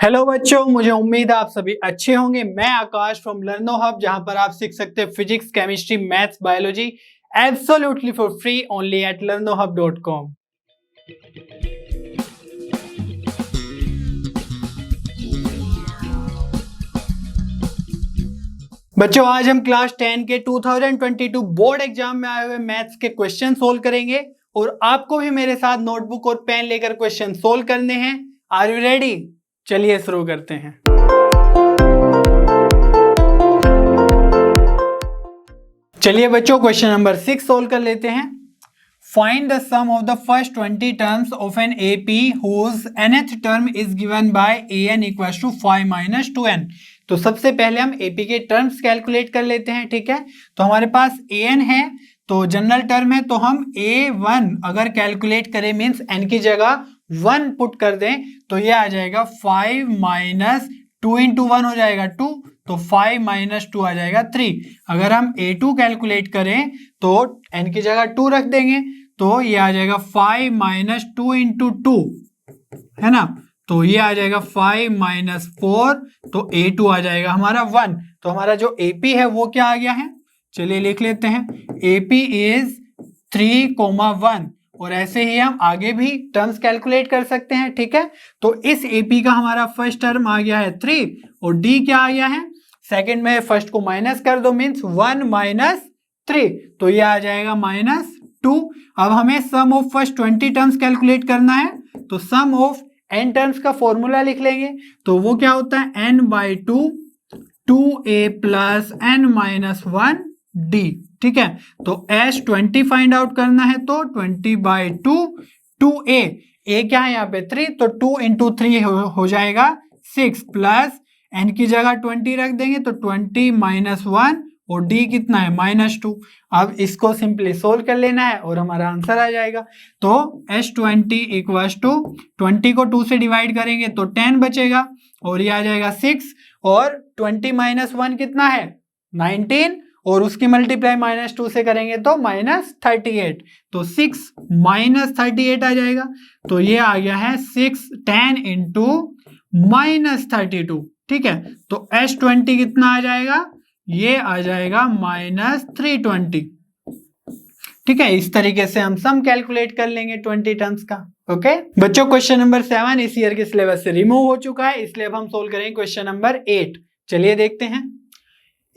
Hello बच्चों, मुझे उम्मीद है आप सभी अच्छे होंगे। मैं आकाश फ्रॉम लर्नो हब, जहां पर आप सीख सकते हैं physics, chemistry, maths, biology absolutely for free only at learnohub.com। बच्चों, आज हम क्लास 10 के 2022 बोर्ड एग्जाम में आए हुए मैथ्स के क्वेश्चन सोल्व करेंगे और आपको भी मेरे साथ नोटबुक और पेन लेकर क्वेश्चन सोल्व करने हैं। Are you ready? चलिए शुरू करते हैं। चलिए बच्चों, क्वेश्चन नंबर 6 सोल्व कर लेते हैं। Find the sum of the first 20 terms of an AP whose nth term is given by an equals to 5 - 2n। तो सबसे पहले हम एपी के टर्म्स कैलकुलेट कर लेते हैं। ठीक है, तो हमारे पास an है, तो जनरल टर्म है, तो हम a1 अगर कैलकुलेट करें मीन्स n की जगह 1 पुट कर दें तो ये आ जाएगा 5 - 2 × 1 हो जाएगा 2, तो 5 - 2 आ जाएगा 3। अगर हम a2 कैलकुलेट करें तो n की जगह 2 रख देंगे तो ये आ जाएगा 5 - 2 × 2, है ना। तो ये आ जाएगा 5 - 4, तो a2 आ जाएगा हमारा 1। तो हमारा जो AP है वो क्या आ गया है, चलिए लिख लेते हैं। AP इज 3, 1 और ऐसे ही हम आगे भी टर्म्स कैलकुलेट कर सकते हैं। ठीक है, तो इस AP का हमारा फर्स्ट टर्म आ गया है 3 और D क्या आ गया है, सेकंड में फर्स्ट को माइनस कर दो मीन्स 1 - 3, तो ये आ जाएगा -2। अब हमें सम ऑफ फर्स्ट 20 टर्म्स कैलकुलेट करना है, तो सम ऑफ n टर्म्स का फॉर्मूला लिख लेंगे। तो वो क्या होता है, n/2 2a + n-1d। ठीक है, तो s20 फाइंड आउट करना है, तो 20/2 2a, a क्या है यहाँ पे 3, तो 2 × 3 हो जाएगा 6 प्लस n की जगह 20 रख देंगे तो 20 - 1 और d कितना है -2। अब इसको सिंपली सोल्व कर लेना है और हमारा आंसर आ जाएगा। तो s20 इक्वल्स टू 20 को 2 से डिवाइड करेंगे तो 10 बचेगा और ये आ जाएगा 6 और 20 - 1 कितना है 19 और उसकी मल्टीप्लाई -2 से करेंगे तो -38, तो 6 - 38 आ जाएगा। तो ये आ गया है 10 × -32। ठीक है, तो s20 कितना आ जाएगा, ये आ जाएगा -320। ठीक है, इस तरीके से हम सम कैलकुलेट कर लेंगे 20 टर्म्स का। ओके बच्चों, क्वेश्चन नंबर 7 इस ईयर के सिलेबस से रिमूव हो चुका है, इसलिए अब हम सोल्व करेंगे क्वेश्चन नंबर 8। चलिए देखते हैं।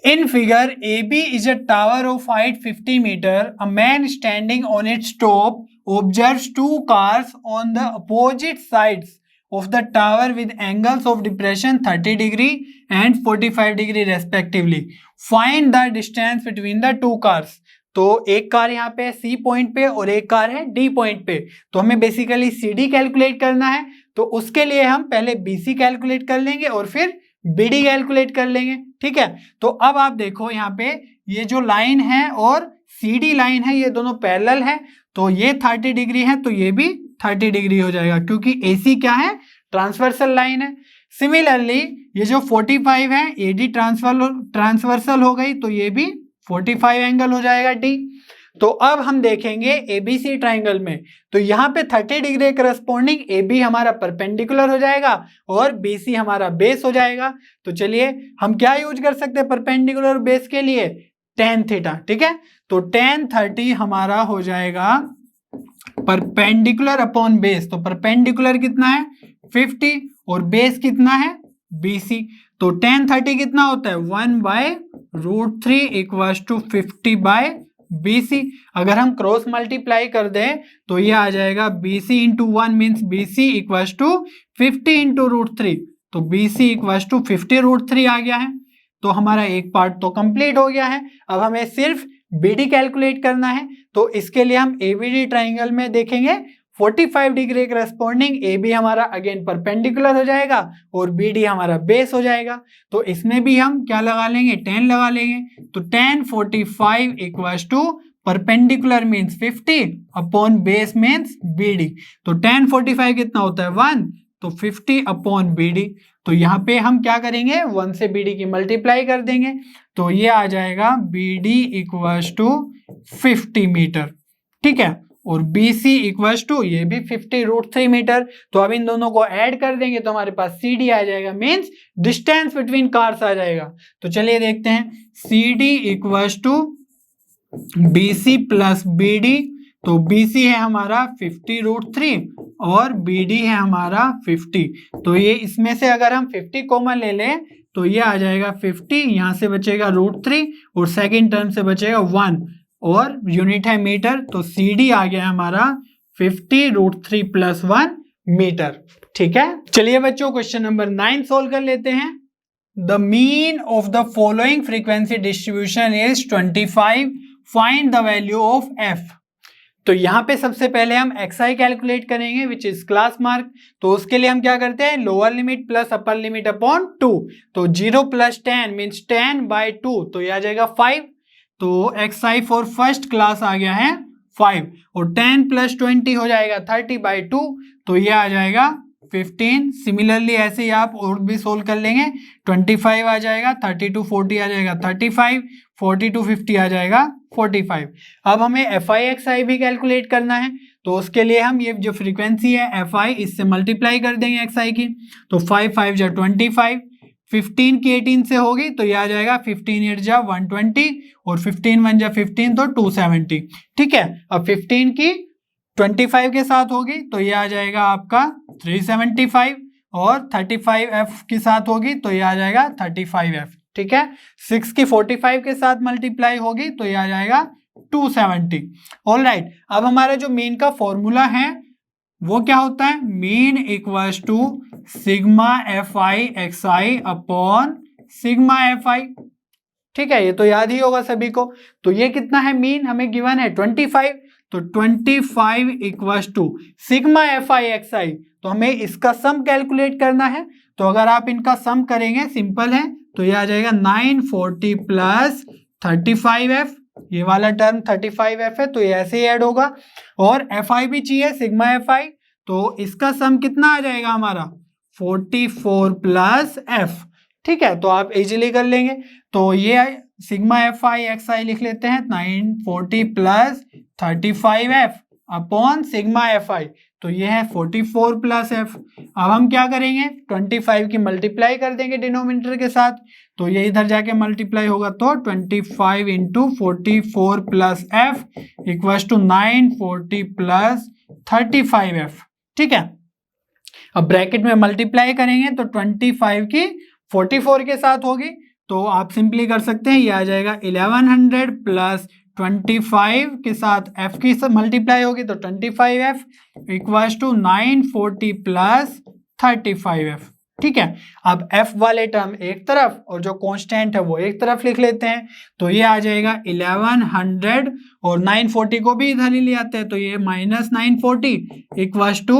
In figure, AB is a tower of height 50 meters. A man standing on its top observes two cars on the opposite sides of the tower with angles of depression 30 degree and 45 degree respectively. Find the distance between the two cars. तो एक car यहाँ पे C point पे और एक car है D point पे, तो हमें बेसिकली CD कैलकुलेट करना है। तो उसके लिए हम पहले BC कैलकुलेट कर लेंगे और फिर BD कैलकुलेट कर लेंगे। ठीक है, तो अब आप देखो यहाँ पे ये जो लाइन है और CD लाइन है ये दोनों पैरेलल है, तो ये 30 डिग्री है तो ये भी 30 डिग्री हो जाएगा क्योंकि AC क्या है, ट्रांसवर्सल लाइन है। सिमिलरली ये जो 45 है AD ट्रांसवर्सल हो गई तो ये भी 45 एंगल हो जाएगा D। तो अब हम देखेंगे ABC ट्राइंगल में, तो यहाँ पे 30 डिग्री करस्पॉन्डिंग AB हमारा परपेंडिकुलर हो जाएगा और BC हमारा बेस हो जाएगा। तो चलिए हम क्या यूज कर सकते हैं परपेंडिकुलर बेस के लिए, tan थीटा। ठीक है, तो tan 30 हमारा हो जाएगा परपेंडिकुलर अपॉन बेस, तो परपेंडिकुलर कितना है 50 और बेस कितना है BC, तो tan 30 कितना होता है 1/√3 इक्वल्स टू 50/BC। अगर हम क्रॉस मल्टीप्लाई कर दें तो ये आ जाएगा BC × 1 means BC equals to 50 × √3, तो BC इक्वल्स टू 50√3 आ गया है। तो हमारा एक पार्ट तो कंप्लीट हो गया है। अब हमें सिर्फ BD कैलकुलेट करना है, तो इसके लिए हम ABD ट्राइंगल में देखेंगे 45 डिग्री करस्पॉन्डिंग AB हमारा अगेन परपेंडिकुलर हो जाएगा और BD हमारा बेस हो जाएगा। तो इसमें भी हम क्या लगा लेंगे, tan लगा लेंगे, तो tan 45 equals to perpendicular means 50 upon base means BD, तो tan 45 कितना होता है 1, तो 50 अपॉन BD। तो यहाँ पे हम क्या करेंगे 1 से BD की मल्टीप्लाई कर देंगे, तो ये आ जाएगा BD इक्वल्स टू 50 मीटर। ठीक है, और BC इक्वल टू ये भी 50√3 मीटर। तो अब इन दोनों को ऐड कर देंगे तो हमारे पास CD आ जाएगा, मीन्स डिस्टेंस बिटवीन कार्स आ जाएगा। तो चलिए देखते हैं, CD equal to BC plus BD। तो BC है हमारा 50√3 और BD है हमारा 50। तो ये इसमें से अगर हम 50 कॉमन ले लें तो ये आ जाएगा 50, यहाँ से बचेगा √3 और सेकेंड टर्म से बचेगा 1 और यूनिट है मीटर। तो CD आ गया हमारा 50√3 प्लस 1 मीटर। ठीक है, चलिए बच्चों क्वेश्चन नंबर 9 सोल्व कर लेते हैं। The mean of the following frequency distribution is 25, find the value of f। तो यहाँ पे सबसे पहले हम xi कैलकुलेट करेंगे विच इज क्लास मार्क। तो उसके लिए हम क्या करते हैं, lower limit plus upper limit upon 2। तो 0 प्लस 10 मीन्स 10/2, तो ये आ जाएगा 5। तो xi फॉर फर्स्ट क्लास आ गया है 5 और 10 प्लस 20 हो जाएगा 30/2, तो ये आ जाएगा 15। सिमिलरली ऐसे ही आप और भी सोल्व कर लेंगे। 25 आ जाएगा, 30 to 40 आ जाएगा 35, 40 to 50 आ जाएगा 45। अब हमें fi xi भी कैलकुलेट करना है। तो उसके लिए हम ये जो फ्रीक्वेंसी है fi इससे मल्टीप्लाई कर देंगे xi की। तो 5 5 जा 25, 15 की 18 से होगी तो ये आ जाएगा 15 8 जा 120 और 15 1 जा 15 तो 270। ठीक है, अब 15 की 25 के साथ होगी तो ये आ जाएगा आपका 375 और 35f के साथ होगी तो ये आ जाएगा 35f। ठीक है, 6 की 45 के साथ मल्टीप्लाई होगी तो ये आ जाएगा 270। ऑलराइट, अब हमारा जो मीन का फॉर्मूला है वो क्या होता है, mean equals to sigma fi xi upon sigma fi। ठीक है, ये तो याद ही होगा सभी को। तो ये कितना है, मीन हमें गिवन है 25। तो 25 equals to sigma fi xi, तो हमें इसका सम कैलकुलेट करना है। तो अगर आप इनका सम करेंगे, सिंपल है, तो ये आ जाएगा 940 प्लस 35f। ये वाला टर्म 35f है तो ये ऐसे ही ऐड होगा और fi भी चाहिए, सिग्मा fi। तो इसका सम कितना आ जाएगा हमारा 44 प्लस f। ठीक है, तो आप इजीली कर लेंगे। तो ये सिग्मा fi xi लिख लेते हैं 940 plus 35f upon sigma fi, तो ये है 44 प्लस f। अब हम क्या करेंगे, 25 की मल्टीप्लाई कर देंगे डिनोमिनेटर के साथ, तो ये इधर जाके मल्टीप्लाई होगा तो 25 into 44 plus f equals to 940 plus 35f। ठीक है, अब ब्रैकेट में मल्टीप्लाई करेंगे तो 25 की 44 के साथ होगी तो आप सिंपली कर सकते हैं, ये आ जाएगा 1100 प्लस 25 के साथ f की मल्टीप्लाई होगी तो 25f equals to 940 plus 35f। ठीक है, अब f वाले टर्म एक तरफ और जो कांस्टेंट है वो एक तरफ लिख लेते हैं। तो ये आ जाएगा 1100 और 940 को भी इधर ही ले आते हैं तो ये माइनस 940 इक्वल्स टू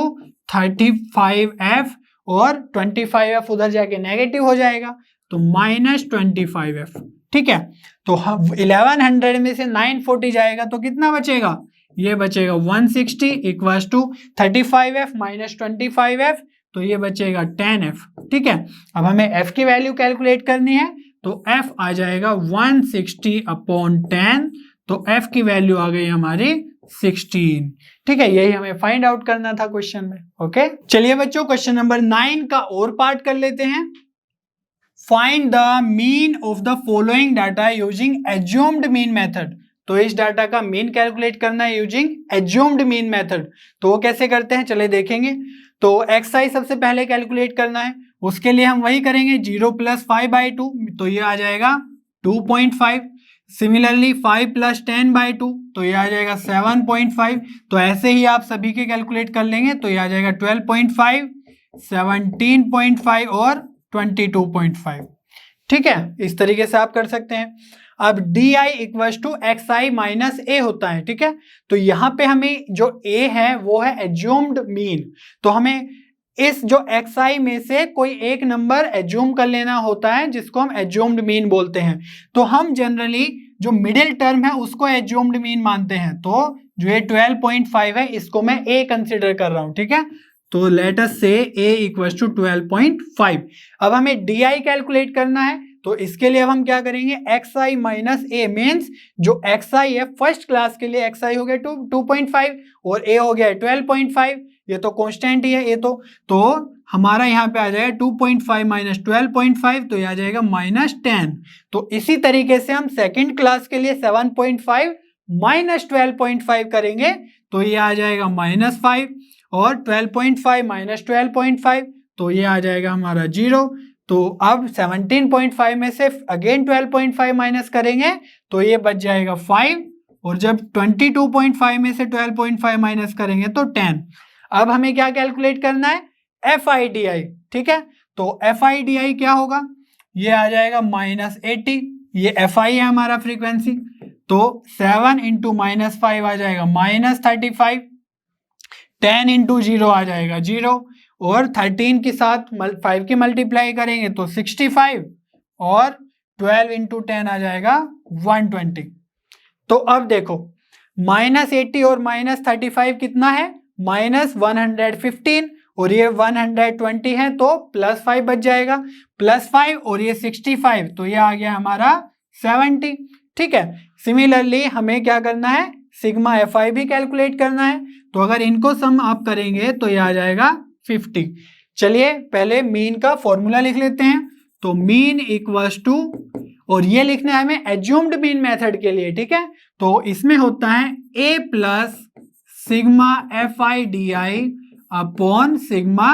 35f और 25f उधर जाके नेगेटिव हो जाएगा तो माइनस 25f। ठीक है, तो 1100 में से 940 जाएगा तो कितना बचेगा, ये बचेगा 160 equals to 35f minus 25f, तो ये बचेगा 10f। ठीक है, अब हमें f की वैल्यू कैलकुलेट करनी है तो f आ जाएगा 160 अपॉन 10, तो f की वैल्यू आ गई हमारी 16। ठीक है, यही हमें फाइंड आउट करना था क्वेश्चन में। ओके, चलिए बच्चों क्वेश्चन नंबर 9 का और पार्ट कर लेते हैं। Find the mean of the following data using assumed mean method. तो इस डाटा का मीन कैलकुलेट करना है यूजिंग एज्यूम्ड मीन मेथड। तो वो कैसे करते हैं चलिए देखेंगे। तो xi सबसे पहले कैलकुलेट करना है, उसके लिए हम वही करेंगे 0 प्लस 5/2, तो ये आ जाएगा 2.5। सिमिलरली 5 प्लस 10/2 तो ये आ जाएगा 7.5। तो ऐसे ही आप सभी के कैलकुलेट कर लेंगे तो ये आ जाएगा 12.5, 17.5 और 22.5। ठीक है, इस तरीके से आप कर सकते हैं। अब di equals to xi minus a होता है। ठीक है, तो यहाँ पे हमें जो a है वो है एज्यूम्ड मीन, तो हमें इस जो xi में से कोई एक नंबर एज्यूम कर लेना होता है जिसको हम एज्यूम्ड मीन बोलते हैं। तो हम जनरली जो मिडिल टर्म है उसको एज्यूम्ड मीन मानते हैं। तो जो ये 12.5 है इसको मैं a कंसिडर कर रहा हूं। ठीक है, तो लेट अस से a इक्वल्स टू 12.5। अब हमें di कैलकुलेट करना है तो इसके लिए अब हम क्या करेंगे, xi माइनस a मीन्स जो xi है फर्स्ट क्लास के लिए xi हो गया 2.5 और a हो गया 12.5, ये तो कांस्टेंट ही है ये तो हमारा यहाँ पे आ जाएगा 2.5 माइनस 12.5, तो ये आ जाएगा -10। तो इसी तरीके से हम सेकंड क्लास के लिए 7.5 माइनस 12.5 करेंगे तो ये आ जाएगा -5 और 12.5 माइनस 12.5 तो ये आ जाएगा हमारा 0। तो अब 17.5 में से अगेन 12.5 माइनस करेंगे तो ये बच जाएगा 5 और जब 22.5 में से 12.5 माइनस करेंगे तो 10। अब हमें क्या कैलकुलेट करना है, FIDI, ठीक है। तो FIDI क्या होगा, ये आ जाएगा -80, ये FI है हमारा फ्रीक्वेंसी, तो 7 इंटू -5 आ जाएगा -35, 10 इंटू 0 आ जाएगा 0 और 13 के साथ 5 की मल्टीप्लाई करेंगे तो 65 और 12 इंटू 10 आ जाएगा 120। तो अब देखो -80 और -35 कितना है, -115 और ये 120 है तो +5 बच जाएगा, +5 और ये 65 तो ये आ गया हमारा 70, ठीक है। सिमिलरली हमें क्या करना है, सिग्मा FI भी कैलकुलेट करना है, तो अगर इनको सम आप करेंगे तो ये आ जाएगा 50। चलिए पहले मीन का फॉर्मूला लिख लेते हैं, तो मीन इक्वल्स टू, और ये लिखना है हमें एज्यूम्ड मीन मेथड के लिए, ठीक है। तो इसमें होता है A plus sigma FIDI upon sigma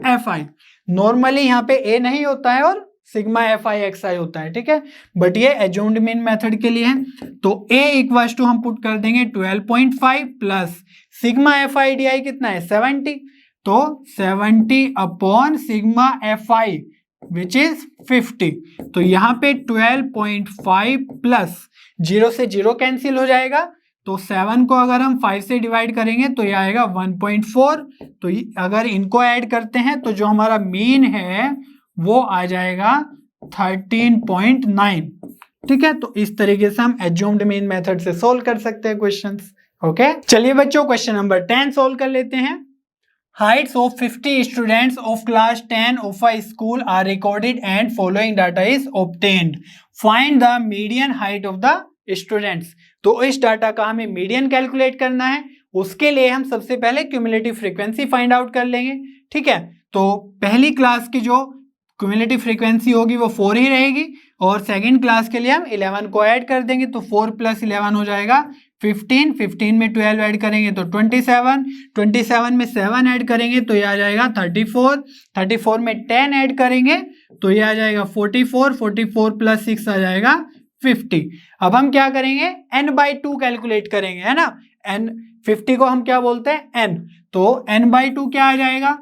FI। Normally यहाँ पे A नहीं होता है और सिग्मा FI होता है, ठीक है, बट ये एज्यूम्ड मीन मेथड के लिए है। तो A इक्वल्स टू हम पुट कर देंगे 12.5 प्लस सिग्मा FIDI कितना है 70, तो 70 upon sigma FI which is 50। तो यहाँ पे 12.5 प्लस 0 से 0 कैंसिल हो जाएगा, तो 7 को अगर हम 5 से डिवाइड करेंगे तो ये आएगा 1.4। तो अगर इनको ऐड करते हैं तो जो हमारा मीन है वो आ जाएगा 13.9, ठीक है। तो इस तरीके से हम एज्यूम्ड मीन मेथड से सोल्व कर सकते हैं क्वेश्चंस। ओके, चलिए बच्चों क्वेश्चन नंबर 10 सोल्व कर लेते हैं। Heights of 50 students of class 10 of a school are recorded and following data is obtained. Find the median height of the students. तो इस डाटा का हमें मीडियन कैलकुलेट करना है, उसके लिए हम सबसे पहले क्यूमुलेटिव फ्रीक्वेंसी फाइंड आउट कर लेंगे, ठीक है। तो पहली क्लास की जो क्यूमुलेटिव फ्रीक्वेंसी होगी वो 4 ही रहेगी और सेकंड क्लास के लिए हम 11 को ऐड कर देंगे, तो 4 + 11 हो जाएगा 15, 15 में 12 ऐड करेंगे तो 27, 27 में 7 ऐड करेंगे तो ये आ जाएगा 34, 34 में 10 ऐड करेंगे तो ये आ जाएगा 44, 44 + 6 आ जाएगा 50। अब हम क्या करेंगे, n/2 कैलकुलेट करेंगे, है ना। n 50 को हम क्या बोलते हैं n, तो n/2 क्या आ जाएगा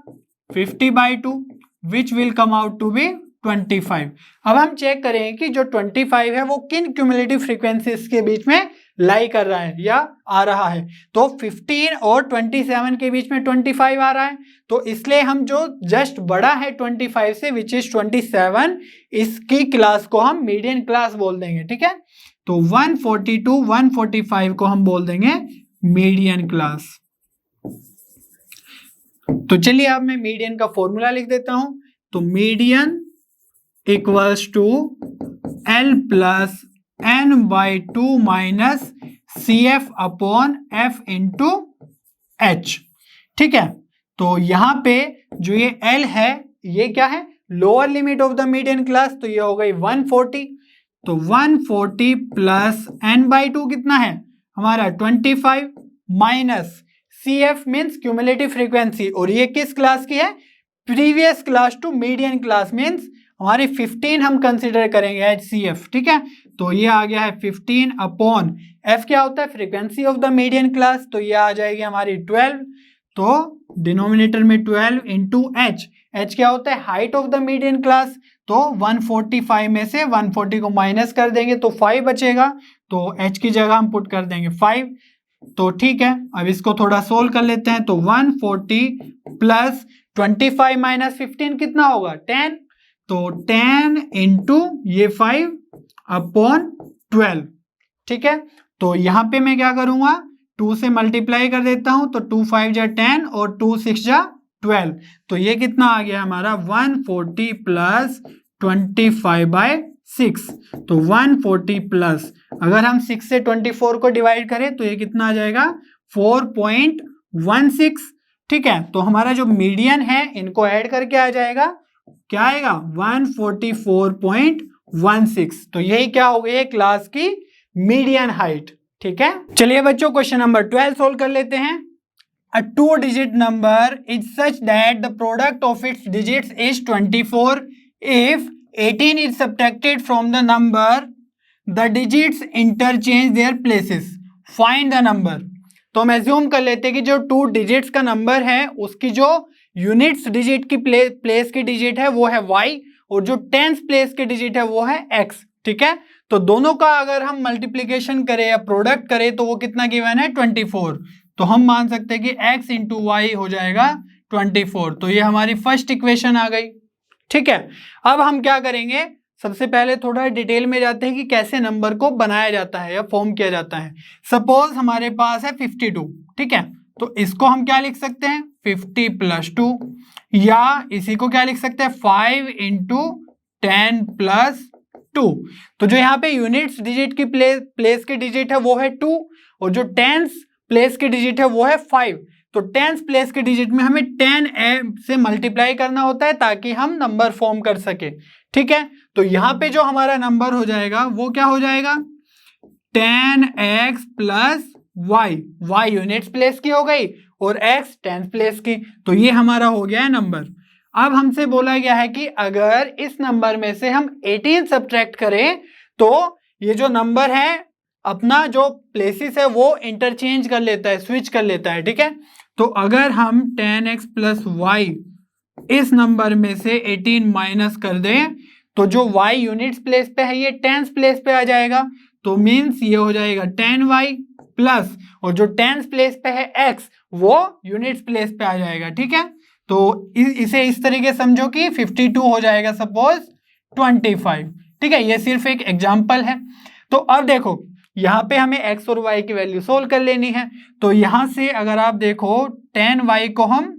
50/2 which will come out to be 25। अब हम चेक करेंगे कि जो 25 है वो किन क्यूमुलेटिव फ्रीक्वेंसीज के बीच में लाई कर रहा है या आ रहा है। तो 15 और 27 के बीच में 25 आ रहा है, तो इसलिए हम जो जस्ट बड़ा है 25 से विच इज 27, इसकी क्लास को हम मीडियन क्लास बोल देंगे, ठीक है। तो 142, 145 को हम बोल देंगे मीडियन क्लास। तो चलिए अब मैं मीडियन का फॉर्मूला लिख देता हूं, तो median equals to L plus n/2 minus CF upon F into H, ठीक है। तो यहाँ पे जो ये L है ये क्या है, lower limit of the median class, तो ये हो गई 140। तो 140 प्लस n/2 कितना है हमारा 25 minus CF means cumulative frequency, और ये किस क्लास की है, previous class to median class means हमारी 15 हम कंसिडर करेंगे HCF, ठीक है। तो ये आ गया है 15 अपॉन F क्या होता है frequency of the median class, तो ये आ जाएगी हमारी 12, तो डिनोमिनेटर में 12 इंटू H क्या होता है height of the median class, तो 145 में से 140 को माइनस कर देंगे तो 5 बचेगा, तो H की जगह हम पुट कर देंगे 5। तो ठीक है, अब इसको थोड़ा सोल्व कर लेते हैं, तो 140 प्लस 25 माइनस 15 कितना होगा 10, तो 10 इंटू ये 5 अपॉन 12, ठीक है। तो यहाँ पे मैं क्या करूंगा 2 से मल्टीप्लाई कर देता हूं, तो 2 5 जा 10 और 2 6 जा 12, तो ये कितना आ गया हमारा 140 प्लस 25/5, 6, तो 140 प्लस, अगर हम 6 से 24 को डिवाइड करें तो ये कितना आ जाएगा 4.16। ठीक है, तो हमारा जो मीडियन है इनको ऐड करके आ जाएगा, क्या आएगा 144.16। तो यही क्या हो गई है क्लास की मीडियन हाइट। ठीक है, चलिए बच्चों क्वेश्चन नंबर 12 सोल्व कर लेते हैं। A two-digit number is such that the product of its digits is 24. If 18 is subtracted from the number, the digits interchange their places. Find the number. तो हम assume कर लेते हैं कि जो 2 डिजिट्स का नंबर है उसकी जो यूनिट्स डिजिट की प्लेस की डिजिट है वो है y, और जो टेंस प्लेस की डिजिट है वो है x। ठीक है, तो दोनों का अगर हम मल्टीप्लीकेशन करें या प्रोडक्ट करें तो वो कितना गिवन है 24। तो हम मान सकते हैं कि x इंटू वाई हो जाएगा 24। तो ये हमारी फर्स्ट इक्वेशन आ गई। ठीक है, अब हम क्या करेंगे, सबसे पहले थोड़ा डिटेल में जाते हैं कि कैसे नंबर को बनाया जाता है या फॉर्म किया जाता है। सपोज हमारे पास है 52। ठीक है, तो इसको हम क्या लिख सकते हैं 50 प्लस 2, या इसी को क्या लिख सकते हैं 5 इंटू 10 प्लस 2। तो जो यहाँ पे यूनिट्स डिजिट की प्लेस की डिजिट है वो है 2, और जो टेंस प्लेस की डिजिट है वो है 5। तो टेंस प्लेस की डिजिट में हमें 10 से मल्टीप्लाई करना होता है ताकि हम नंबर फॉर्म कर सके। ठीक है, तो यहाँ पे जो हमारा नंबर हो जाएगा वो क्या हो जाएगा 10x plus Y. Y units place की हो गई और x टेंस प्लेस की, तो ये हमारा हो गया है नंबर। अब हमसे बोला गया है कि अगर इस नंबर में से हम 18 सब्ट्रैक्ट करें तो ये जो नंबर है अपना जो प्लेसेस है वो इंटरचेंज कर लेता है, स्विच कर लेता है। ठीक है, तो अगर हम 10x प्लस वाई इस नंबर में से 18 माइनस कर दें तो जो y यूनिट्स प्लेस पे है ये टेंस प्लेस पे आ जाएगा, तो मीन्स ये हो जाएगा 10y प्लस, और जो टेंस प्लेस पे है x वो यूनिट्स प्लेस पे आ जाएगा। ठीक है, तो इसे इस तरीके समझो कि 52 हो जाएगा सपोज 25। ठीक है, ये सिर्फ एक एग्जाम्पल है। तो अब देखो यहाँ पे हमें x और y की वैल्यू सोल्व कर लेनी है। तो यहाँ से अगर आप देखो 10y को हम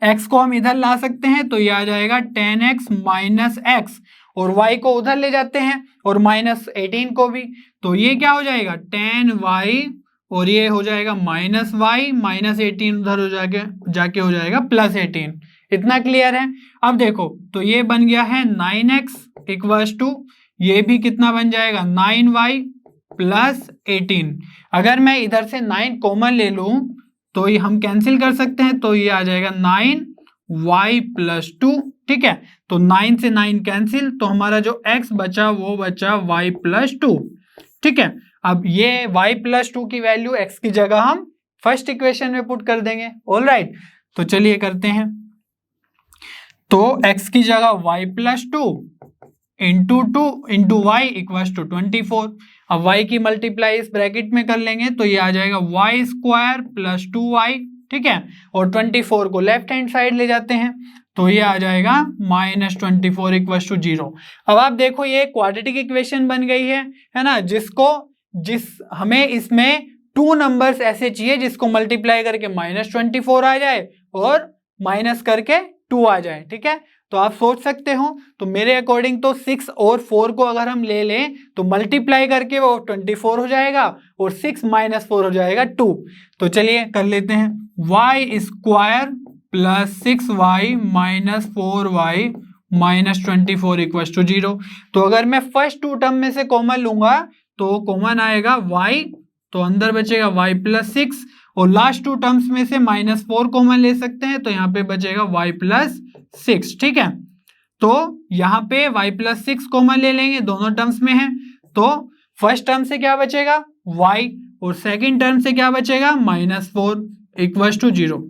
x को हम इधर ला सकते हैं, तो ये आ जाएगा 10x माइनस एक्स, और y को उधर ले जाते हैं और माइनस 18 को भी, तो ये क्या हो जाएगा 10y, और ये हो जाएगा माइनस y, माइनस 18 उधर हो जाके हो जाएगा प्लस 18। इतना क्लियर है। अब देखो तो ये बन गया है 9x इक्वल्स टू, ये भी कितना बन जाएगा 9y प्लस 18। अगर मैं इधर से 9 कॉमन ले लूं तो ये हम कैंसिल कर सकते हैं, तो ये आ जाएगा 9y प्लस 2। ठीक है, तो 9 से 9 कैंसिल, तो हमारा जो x बचा वो बचा y प्लस 2। ठीक है, अब ये y प्लस 2 की वैल्यू x की जगह हम फर्स्ट इक्वेशन में पुट कर देंगे। ऑल राइट, तो चलिए करते हैं। तो x की जगह y plus 2 into Y equals to 24। अब y की मल्टीप्लाई इस ब्रैकेट में कर लेंगे तो ये आ जाएगा y स्क्वायर प्लस 2y। ठीक है, और 24 को लेफ्ट हैंड साइड ले जाते हैं तो ये आ जाएगा माइनस 24 इक्वल्स टू 0। अब आप देखो ये क्वाड्रेटिक इक्वेशन बन गई है ना, हमें इसमें 2 नंबर्स ऐसे चाहिए जिसको मल्टीप्लाई करके माइनस 24 आ जाए और माइनस करके 2 आ जाए। ठीक है, तो आप सोच सकते हो, तो मेरे अकॉर्डिंग तो 6 और 4 को अगर हम ले लें तो मल्टीप्लाई करके वो 24 हो जाएगा और 6 माइनस 4 हो जाएगा 2। तो चलिए कर लेते हैं, y square plus 6y minus 4y minus 24 equals to 0। तो अगर मैं फर्स्ट 2 टर्म में से कॉमन लूंगा तो कॉमन आएगा y, तो अंदर बचेगा y प्लस 6, और लास्ट 2 टर्म्स में से माइनस 4 कॉमन ले सकते हैं तो यहाँ पे बचेगा y प्लस 6। ठीक है, तो यहाँ पे y प्लस 6 कॉमन ले लेंगे, दोनों टर्म्स में है, तो फर्स्ट टर्म से क्या बचेगा y, और सेकंड टर्म से क्या बचेगा माइनस 4 इक्वल्स टू 0।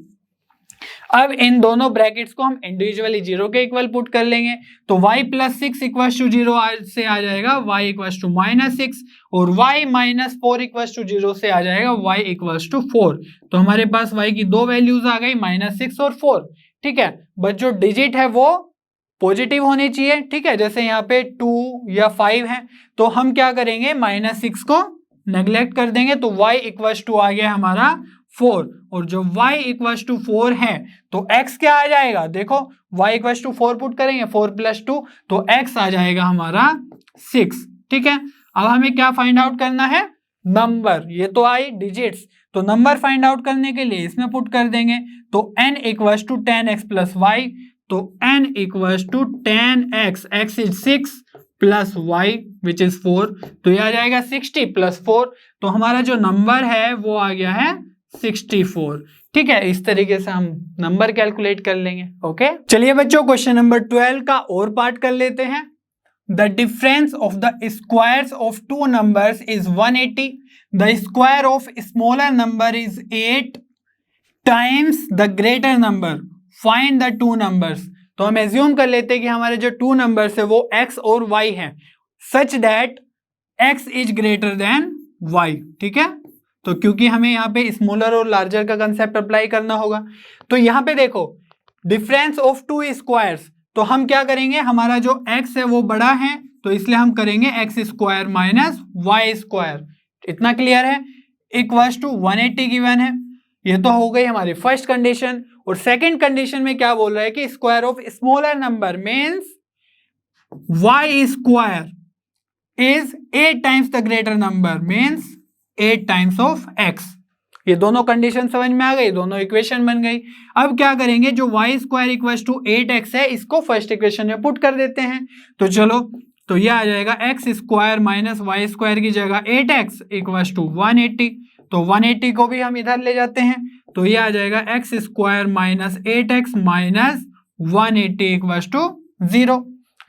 अब इन दोनों ब्रैकेट्स को हम इंडिविजुअली 0 के इक्वल पुट कर लेंगे, तो y प्लस 6 इक्वल्स टू 0 से आ जाएगा y इक्वल्स टू माइनस 6, और y माइनस 4 इक्वल्स टू 0 से आ जाएगा y इक्वल्स टू 4। तो हमारे पास y की 2 वैल्यूज आ गई माइनस 6 और 4। ठीक है, बट जो डिजिट है वो पॉजिटिव होनी चाहिए। ठीक है, जैसे यहाँ पे 2 या 5 है तो हम क्या करेंगे माइनस 6 को नेग्लेक्ट कर देंगे, तो y इक्वल्स टू आ गया हमारा 4, और जो y इक्वल्स टू 4 है तो x क्या आ जाएगा, देखो y इक्वल्स टू 4 पुट करेंगे 4 प्लस 2, तो x आ जाएगा हमारा 6, ठीक है। अब हमें क्या फाइंड आउट करना है, नंबर, ये तो आई डिजिट्स, तो नंबर फाइंड आउट करने के लिए इसमें पुट कर देंगे, तो n equals to 10x plus Y, तो n equals to 10x, x is 6 plus y which is 4, तो ये आ जाएगा 60 प्लस 4, तो हमारा जो नंबर है वो आ गया है 64, ठीक है। इस तरीके से हम नंबर कैलकुलेट कर लेंगे, ओके। चलिए बच्चों क्वेश्चन नंबर 12 का और पार्ट कर लेते हैं। The difference of the squares of two numbers is 180. The square of smaller number is 8 times the greater number. Find the two numbers. तो हम एज्यूम कर लेते हैं कि हमारे जो टू नंबर्स है वो x और y हैं, such that x is greater than y, ठीक है। तो क्योंकि हमें यहाँ पे स्मॉलर और लार्जर का कंसेप्ट अप्लाई करना होगा, तो यहाँ पे देखो डिफरेंस ऑफ टू स्क्वायर्स, तो हम क्या करेंगे, हमारा जो x है वो बड़ा है, तो इसलिए हम करेंगे x square minus y square, इतना क्लियर है। इक्वल्स टू 180 गिवन है, ये तो हो गई हमारी फर्स्ट कंडीशन। और सेकंड कंडीशन में क्या बोल रहा है कि square of smaller number means y square is 8 times the greater number means 8 times of x। ये दोनों कंडीशन समझ में आ गई, दोनों इक्वेशन बन गई। अब क्या करेंगे, जो y square equals to 8x है इसको फर्स्ट इक्वेशन में पुट कर देते हैं, तो चलो, तो ये आ जाएगा x square minus y square की जगह 8x इक्वल्स टू 180, तो 180 को भी हम इधर ले जाते हैं, तो ये आ जाएगा x square minus 8x minus 180 equals to 0,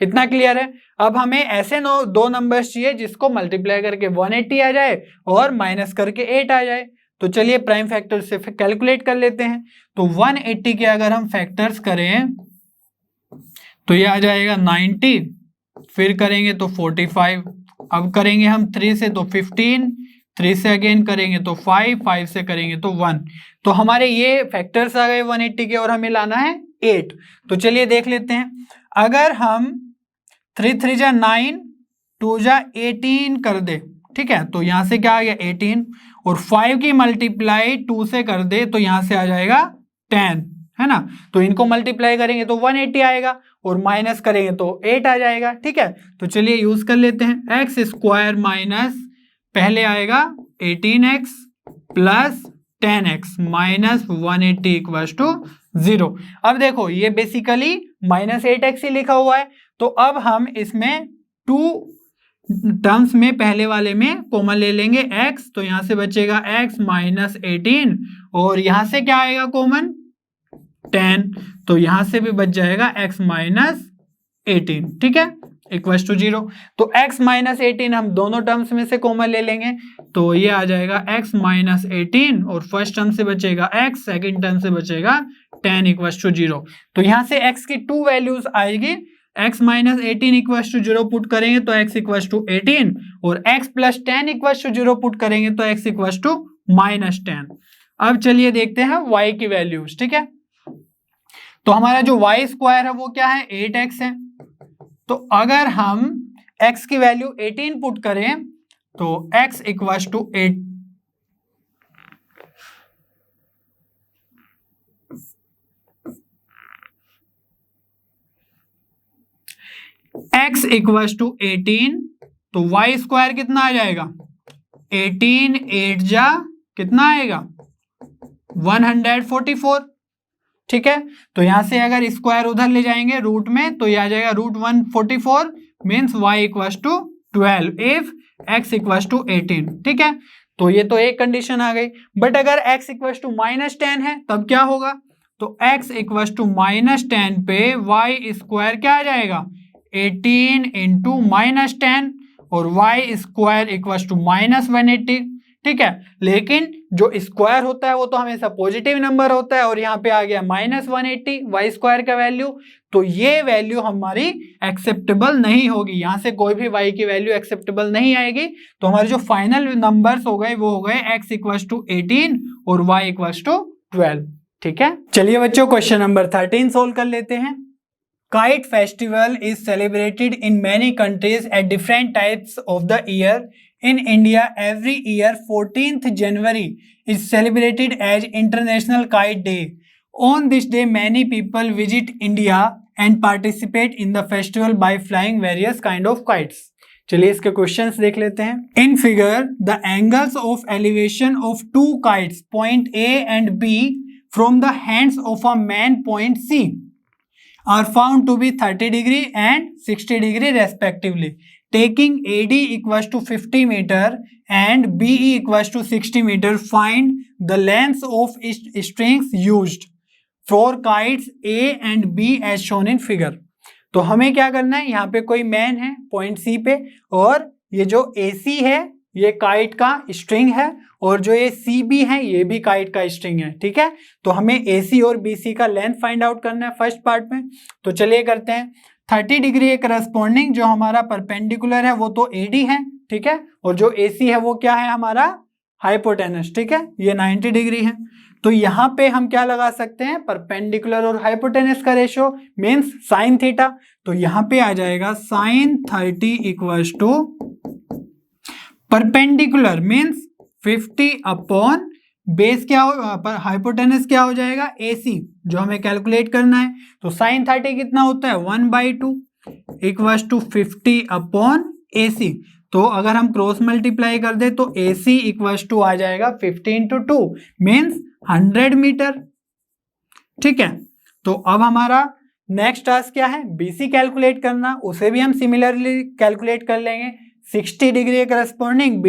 इतना क्लियर है। अब हमें ऐसे दो नंबर्स चाहिए जिसको मल्टीप्लाई करके 180 आ जाए और माइनस करके 8 आ जाए, तो चलिए प्राइम फैक्टर से कैलकुलेट कर लेते हैं। तो 180 के अगर हम फैक्टर्स करें तो ये आ जाएगा 90, फिर करेंगे तो 45, अब करेंगे हम 3 से तो 15, 3 से अगेन करेंगे तो 5, 5 से करेंगे तो 1, तो हमारे ये फैक्टर्स आ गए 180 के और हमें लाना है 8। तो चलिए देख लेते हैं, अगर हम 3 3 जा 9, 2 जा 18 कर दे, ठीक है, तो यहां से क्या आ गया 18, और 5 की मल्टीप्लाई 2 से कर दे तो यहां से आ जाएगा 10, है ना। तो इनको मल्टीप्लाई करेंगे तो 180 आएगा और माइनस करेंगे तो 8 आ जाएगा, ठीक है। तो चलिए यूज कर लेते हैं, एक्स स्क्वायर माइनस पहले आएगा 18x plus 10x minus 180 equals to 0। अब देखो ये बेसिकली माइनस 8x ही लिखा हुआ है, तो अब हम इसमें 2 टर्म्स में पहले वाले में कॉमन ले लेंगे x, तो यहां से बचेगा x माइनस 18 और यहां से क्या आएगा कॉमन 10, तो यहां से भी बच जाएगा x माइनस 18, ठीक है, इक्वल्स टू 0। तो x माइनस 18 हम दोनों टर्म्स में से कॉमन ले लेंगे, तो ये आ जाएगा x माइनस 18 और फर्स्ट टर्म से बचेगा x, सेकेंड टर्म से बचेगा 10 इक्वल्स टू 0। तो यहां से x की 2 वैल्यूज आएगी, x minus 18 equals to 0 put करेंगे तो x इक्वल्स टू 18 और x plus 10 equals to 0 put करेंगे तो x इक्वल्स टू माइनस 10। अब चलिए देखते हैं y की वैल्यूज, ठीक है। तो हमारा जो y स्क्वायर है वो क्या है 8x है, तो अगर हम x की वैल्यू 18 पुट करें तो x equals to 8, x equals to 18, तो y स्क्वायर कितना आ जाएगा 18 8 जा कितना आएगा 144, ठीक है। तो यहां से अगर स्क्वायर उधर ले जाएंगे रूट में तो ये आ जाएगा root 144 means y equals to 12 if x equals to 18, ठीक है। तो ये तो एक कंडीशन आ गई, बट अगर x इक्वल्स टू माइनस 10 है तब क्या होगा, तो x इक्वल्स टू माइनस 10 पे y स्क्वायर क्या आ जाएगा 18 इंटू माइनस 10 और y square equals to minus 180, ठीक है। लेकिन जो स्क्वायर होता है वो तो हमेशा पॉजिटिव नंबर होता है और यहाँ पे आ गया माइनस 180 वाई स्क्वायर का वैल्यू, तो ये वैल्यू हमारी एक्सेप्टेबल नहीं होगी, यहाँ से कोई भी y की वैल्यू एक्सेप्टेबल नहीं आएगी। तो हमारे जो फाइनल नंबर्स हो गए वो हो गए x इक्वल्स टू 18 और y इक्वल्स टू 12, ठीक है। चलिए बच्चों क्वेश्चन नंबर 13 सोल्व कर लेते हैं। Kite festival is celebrated in many countries at different types of the year. In India, every year 14th January is celebrated as International Kite Day. On this day, many people visit India and participate in the festival by flying various kind of kites. चलिए इसके questions देख लेते हैं। In figure the angles of elevation of two kites point A and B from the hands of a man point C are found to be 30 degree and 60 degree respectively, taking AD equals to 50 meter and BE equals to 60 meter. Find the lengths of strings used for kites A and B as shown in figure. तो हमें क्या करना है, यहाँ पे कोई man है point सी पे और ये जो AC है ये काइट का स्ट्रिंग है और जो ये CB है ये भी काइट का स्ट्रिंग है। ठीक है, तो हमें AC और BC का लेंथ फाइंड आउट करना है फर्स्ट पार्ट में। तो चलिए करते हैं। 30 डिग्री के करस्पॉन्डिंग जो हमारा परपेंडिकुलर है वो तो AD है। ठीक है, और जो AC है वो क्या है हमारा हाइपोटेनस। ठीक है, ये 90 डिग्री है। तो यहाँ पे हम क्या लगा सकते हैं, परपेंडिकुलर और हाइपोटेनस का रेशियो मीन्स साइन थीटा। तो यहाँ पे आ जाएगा sine 30 equals to perpendicular means 50 upon base क्या हो, हाइपोटेनस क्या हो जाएगा AC जो हमें कैलकुलेट करना है। तो साइन 30 कितना होता है 1/2 इक्वल्स टू 50 अपॉन AC। तो अगर हम क्रॉस मल्टीप्लाई कर दे तो AC इक्वल्स टू आ जाएगा 50 into 2 मीन्स 100 मीटर। ठीक है, तो अब हमारा नेक्स्ट टास्क क्या है, BC कैलकुलेट करना। उसे भी हम सिमिलरली कैलकुलेट कर लेंगे। 60 डिग्री के करस्पॉन्डिंग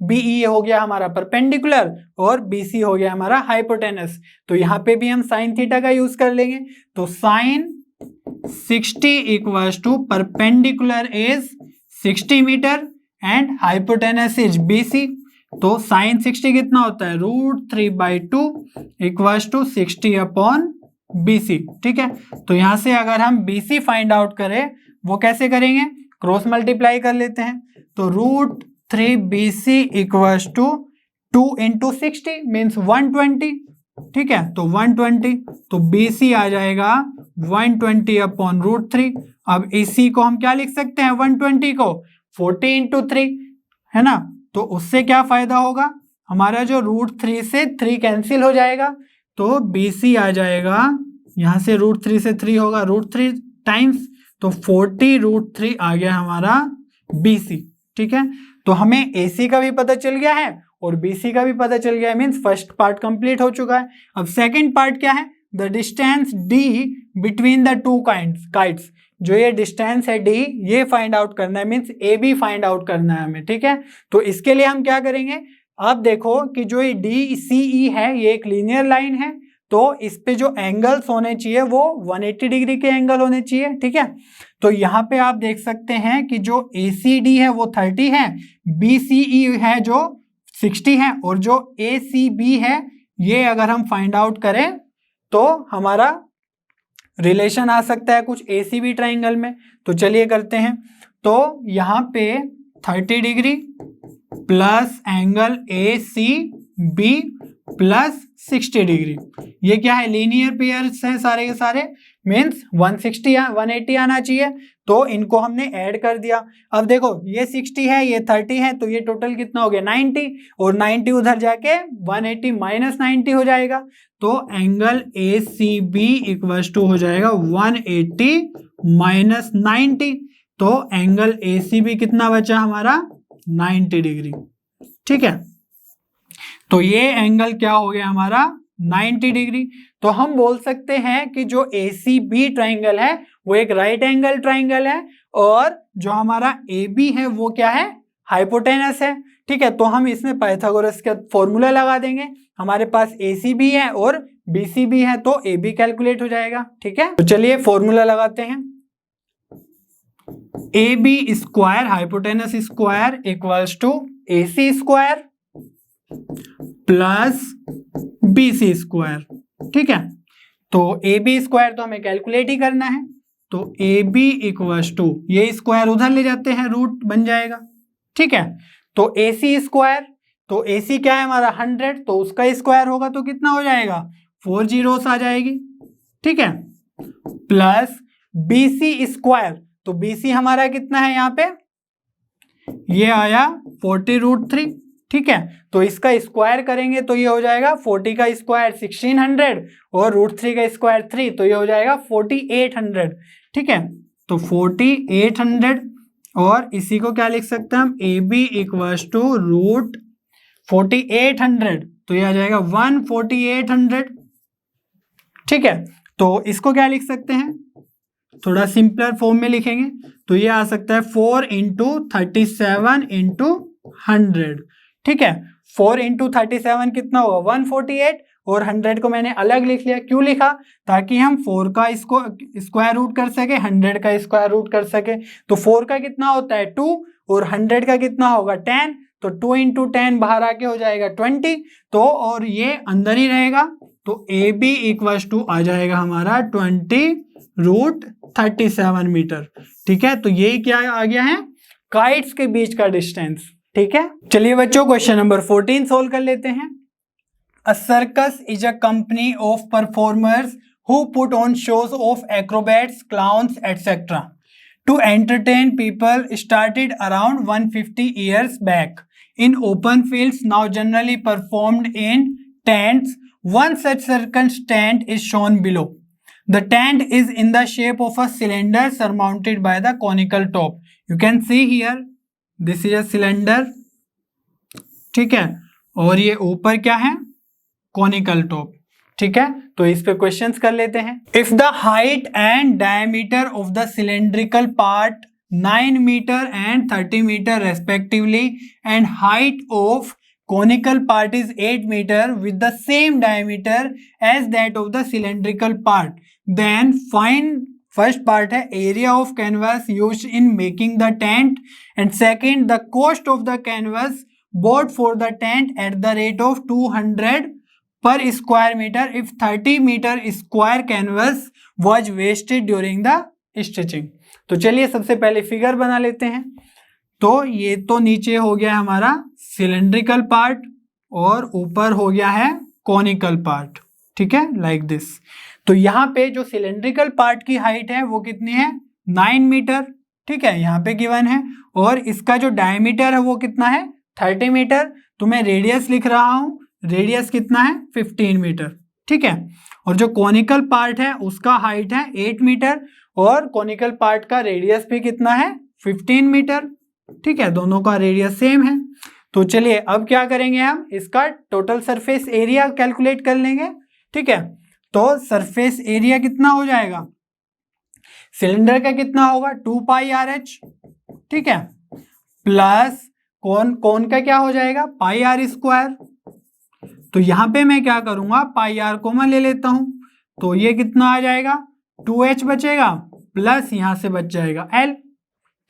BE हो गया हमारा परपेंडिकुलर और BC हो गया हमारा हाइपोटेनस। तो यहाँ पे भी हम साइन थीटा का यूज कर लेंगे। तो sine 60 equals to perpendicular is 60 metre and hypotenuse is BC। तो साइन 60 कितना होता है √3/2 इक्वल्स टू 60 अपॉन BC। ठीक है, तो यहाँ से अगर हम BC फाइंड आउट करें वो कैसे करेंगे, क्रॉस मल्टीप्लाई कर लेते हैं। तो √3BC equals to 2 into 60 means 120। ठीक है, तो 120, तो BC आ जाएगा 120 अपॉन √3। अब AC को हम क्या लिख सकते हैं 120 को 40 into 3 है ना। तो उससे क्या फायदा होगा, हमारा जो √3 से 3 कैंसिल हो जाएगा। तो BC आ जाएगा, यहाँ से √3 से 3 होगा √3 टाइम्स, तो 40 √3 आ गया हमारा BC। ठीक है, तो हमें AC का भी पता चल गया है और BC का भी पता चल गया है, मीन्स फर्स्ट पार्ट कंप्लीट हो चुका है। अब सेकंड पार्ट क्या है, the distance D between the two kites. जो ये डिस्टेंस है D ये फाइंड आउट करना है, मीन्स AB फाइंड आउट करना है हमें। ठीक है, तो इसके लिए हम क्या करेंगे, आप देखो कि जो ये DCE है ये एक लीनियर लाइन है, तो इस पे जो एंगल्स होने चाहिए वो 180 डिग्री के एंगल होने चाहिए। ठीक है, तो यहाँ पे आप देख सकते हैं कि जो ACD है वो 30 है, BCE है जो 60 है और जो ACB है ये अगर हम फाइंड आउट करें तो हमारा रिलेशन आ सकता है कुछ ACB ट्राइंगल में। तो चलिए करते हैं। तो यहाँ पे 30 degree plus angle ACB plus 60 degree, ये क्या है लीनियर पेयर्स हैं सारे के सारे, मीन्स 180 आना चाहिए। तो इनको हमने ऐड कर दिया। अब देखो ये 60 है ये 30 है, तो ये टोटल कितना हो गया 90, और 90 उधर जाके 180 माइनस 90 हो जाएगा। तो एंगल ACB इक्वल्स टू हो जाएगा 180 माइनस 90। तो एंगल ACB कितना बचा हमारा 90 डिग्री। ठीक है, तो ये एंगल क्या हो गया हमारा 90 डिग्री। तो हम बोल सकते हैं कि जो ACB ट्राइंगल है वो एक राइट एंगल ट्राइंगल है और जो हमारा AB है वो क्या है हाइपोटेनस है। ठीक है, तो हम इसमें पाइथागोरस का फॉर्मूला लगा देंगे। हमारे पास ACB है और BCB है तो AB कैलकुलेट हो जाएगा। ठीक है, तो चलिए फॉर्मूला लगाते हैं। AB square hypotenuse square equals to AC square plus BC square. ठीक है, तो AB स्क्वायर तो हमें कैलकुलेट ही करना है। तो AB इक्वल्स टू ये स्क्वायर उधर ले जाते हैं रूट बन जाएगा। ठीक है, तो AC स्क्वायर, तो AC क्या है हमारा 100, तो उसका स्क्वायर होगा तो कितना हो जाएगा 4 zeros आ जाएगी। ठीक है, प्लस BC स्क्वायर, तो BC हमारा कितना है यहाँ पे ये आया 40 √3। ठीक है, तो इसका स्क्वायर करेंगे तो ये हो जाएगा 40 का स्क्वायर 1600 और √3 का स्क्वायर 3, तो ये हो जाएगा 4800। ठीक है, तो 4800 और इसी को क्या लिख सकते हैं हम, A B equals to root 4800, तो ये आ जाएगा 14800। ठीक है, तो इसको क्या लिख सकते हैं, थोड़ा सिंपलर फॉर्म में लिखेंगे तो ये आ सकता है 4 इंटू 37 इंटू 100। ठीक है, 4 इंटू 37 कितना होगा 148, और 100 को मैंने अलग लिख लिया, क्यों लिखा, ताकि हम 4 का इसको स्क्वायर रूट कर सके, 100 का स्क्वायर रूट कर सके। तो 4 का कितना होता है 2, और 100 का कितना होगा 10, तो 2 इंटू 10 बाहर आके हो जाएगा 20, तो और ये अंदर ही रहेगा, तो ए बी इक्वल्स टू आ जाएगा हमारा 20 रूट 37 मीटर। ठीक है, तो ये क्या आ गया है, काइट्स के बीच का डिस्टेंस। ठीक है, चलिए बच्चों क्वेश्चन नंबर 14 सोल्व कर लेते हैं। अ circus is a company of performers who put on shows of acrobats, clowns etcetera to entertain people started around 150 years back in open fields, now generally performed in tents. One such circus tent is shown below. The tent is in the shape of a cylinder surmounted by the conical top. You can see here, this is a cylinder. ठीक है, और ये ऊपर क्या है, conical top. ठीक है, तो इस पे क्वेश्चंस कर लेते हैं। If the height and diameter of the cylindrical part 9 metre and 30 metre respectively and height of conical part is 8 meter with the same diameter as that of the cylindrical part, then find, first part है area of canvas used in making the tent, and second the cost of the canvas bought for the tent at the rate of 200 per square meter if 30 meter square canvas was wasted during the stitching। तो चलिए सबसे पहले figure बना लेते हैं। तो ये तो नीचे हो गया हमारा सिलेंड्रिकल पार्ट और ऊपर हो गया है कॉनिकल पार्ट। ठीक है, लाइक दिस। तो यहाँ पे जो सिलेंड्रिकल पार्ट की हाइट है वो कितनी है 9 मीटर। ठीक है, यहाँ पे गिवन है, और इसका जो डायमीटर है वो कितना है 30 मीटर। तो मैं रेडियस लिख रहा हूँ, रेडियस कितना है 15 मीटर। ठीक है, और जो कॉनिकल पार्ट है उसका हाइट है 8 मीटर और कॉनिकल पार्ट का रेडियस भी कितना है 15 मीटर। ठीक है, दोनों का रेडियस सेम है। तो चलिए अब क्या करेंगे, हम इसका टोटल सरफेस एरिया कैलकुलेट कर लेंगे। ठीक है, तो सरफेस एरिया कितना हो जाएगा, सिलेंडर का कितना होगा 2 पाई आर एच। ठीक है, प्लस कौन का क्या हो जाएगा पाई आर स्क्वायर। तो यहां पे मैं क्या करूंगा, पाई आर कॉमन ले लेता हूं, तो ये कितना आ जाएगा 2h बचेगा, प्लस यहां से बच जाएगा l।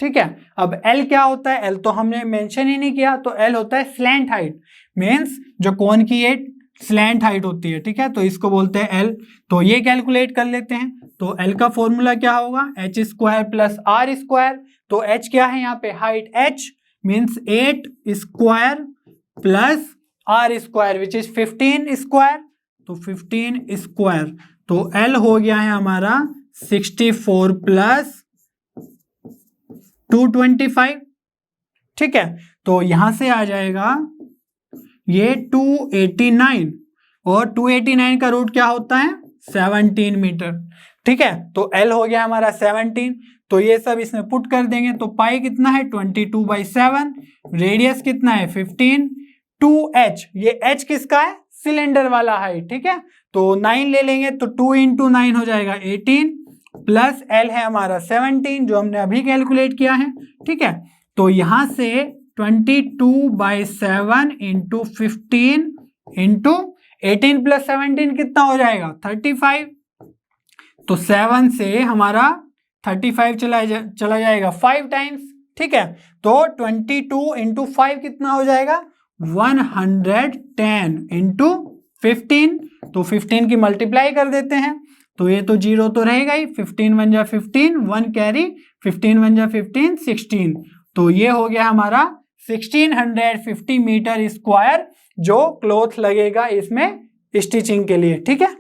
ठीक है, अब l क्या होता है, l तो हमने मेंशन ही नहीं किया, तो l होता है स्लैंट हाइट, मीन्स जो कोन की ये स्लैंट हाइट होती है। ठीक है, तो इसको बोलते हैं l। तो ये कैलकुलेट कर लेते हैं। तो l का फॉर्मूला क्या होगा h square plus r square. तो h क्या है यहाँ पे height h, means 8 square plus r square which is 15 square, तो 15 स्क्वायर। तो l हो गया है हमारा 64 प्लस 225। ठीक है, तो यहां से आ जाएगा ये 289, और 289 का रूट क्या होता है 17 मीटर। ठीक है, तो l हो गया हमारा 17। तो ये सब इसमें पुट कर देंगे, तो पाई कितना है 22/7, रेडियस कितना है 15, 2h, ये h किसका है सिलेंडर वाला हाइट। ठीक है, तो 9 ले लेंगे, तो 2 इंटू 9 हो जाएगा 18, प्लस l है हमारा 17 जो हमने अभी कैलकुलेट किया है। ठीक है, तो यहां से 22/7 इंटू 15 इंटू 18 प्लस 17 कितना हो जाएगा 35। तो 7 से हमारा 35 चला जाएगा 5 टाइम्स। ठीक है, तो 22 इंटू 5 कितना हो जाएगा 110 इंटू 15। तो 15 की मल्टीप्लाई कर देते हैं, तो ये तो 0 तो रहेगा ही, 15 1 जा 15, 1 कैरी, 15 1 जा 15, 16। तो ये हो गया हमारा 1650 मीटर स्क्वायर जो क्लॉथ लगेगा इसमें स्टिचिंग के लिए। ठीक है,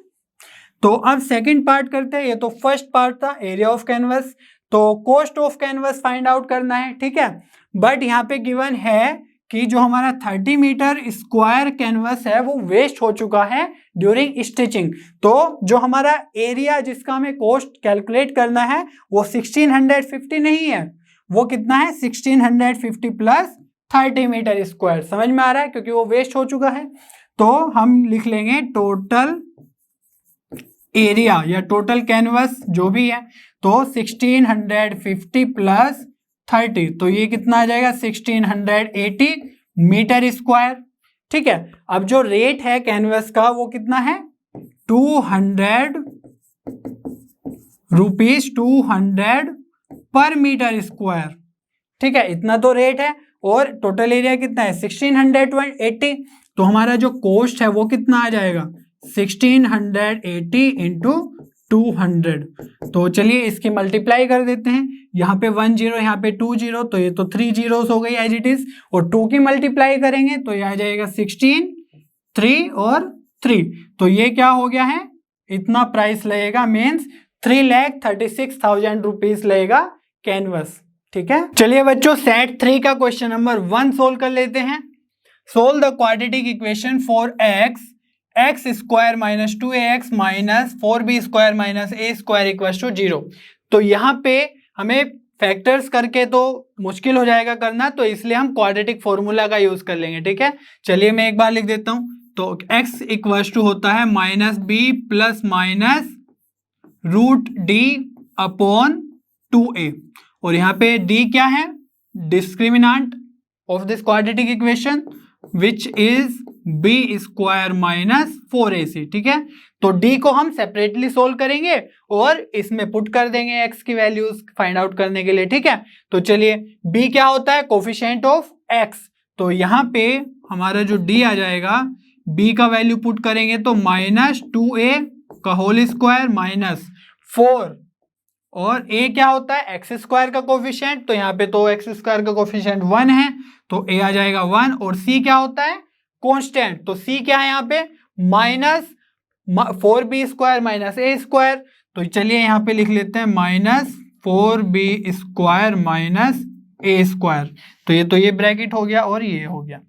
तो अब सेकंड पार्ट करते हैं। ये तो फर्स्ट पार्ट था एरिया ऑफ कैनवस, तो cost of canvas find out करना है। ठीक है, बट यहाँ पे गिवन है कि जो हमारा 30 मीटर स्क्वायर कैनवस है वो वेस्ट हो चुका है ड्यूरिंग स्टिचिंग। तो जो हमारा एरिया जिसका हमें कॉस्ट कैलकुलेट करना है वो 1650 नहीं है, वो कितना है 1650 प्लस 30 मीटर स्क्वायर। समझ में आ रहा है, क्योंकि वो वेस्ट हो चुका है। तो हम लिख लेंगे टोटल एरिया या टोटल कैनवस जो भी है, तो 1650 प्लस 30, तो ये कितना आ जाएगा 1680 मीटर स्क्वायर। ठीक है, अब जो रेट है कैनवस का वो कितना है 200 रुपीज 200 पर मीटर स्क्वायर। ठीक है, इतना तो रेट है और टोटल एरिया कितना है 1680। तो हमारा जो कॉस्ट है वो कितना आ जाएगा 1680 इंटू 200। तो चलिए इसकी मल्टीप्लाई कर देते हैं, यहाँ पे 1 0 यहाँ पे 2 0, तो ये तो 3 zeros हो गई एज इट इज, और 2 की मल्टीप्लाई करेंगे तो ये आ जाएगा 16 3 और 3, तो ये क्या हो गया है इतना प्राइस लगेगा, मीन्स 3,36,000 रुपीज लगेगा कैनवस। ठीक है, चलिए बच्चों सेट 3 का क्वेश्चन नंबर 1 सोल्व कर लेते हैं। Solve the quadratic equation for x square minus 2ax minus 4b square minus a square equal to 0। तो यहाँ पे हमें फैक्टर्स करके तो मुश्किल हो जाएगा करना, तो इसलिए हम क्वाड्रेटिक फॉर्मूला का यूज कर लेंगे। ठीक है, चलिए मैं एक बार लिख देता हूं। तो x इक्वल टू होता है minus B plus minus root D upon 2a, और यहाँ पे d क्या है discriminant of this quadratic equation which is b square minus 4ac। ठीक है, तो d को हम सेपरेटली सोल्व करेंगे और इसमें पुट कर देंगे x की वैल्यूज फाइंड आउट करने के लिए। ठीक है, तो चलिए b क्या होता है कोफिशिएंट ऑफ x, तो यहाँ पे हमारा जो d आ जाएगा b का वैल्यू पुट करेंगे तो माइनस 2a का होल स्क्वायर माइनस 4, और a क्या होता है एक्स स्क्वायर का कोफिशिएंट, तो यहाँ पे तो एक्स स्क्वायर का कोफिशिएंट 1 है तो a आ जाएगा 1, और c क्या होता है कांस्टेंट, तो c क्या है यहाँ पे minus 4b square minus a square. तो चलिए यहाँ पे लिख लेते हैं minus 4b square minus a square, तो ये ब्रैकेट हो गया और ये हो गया।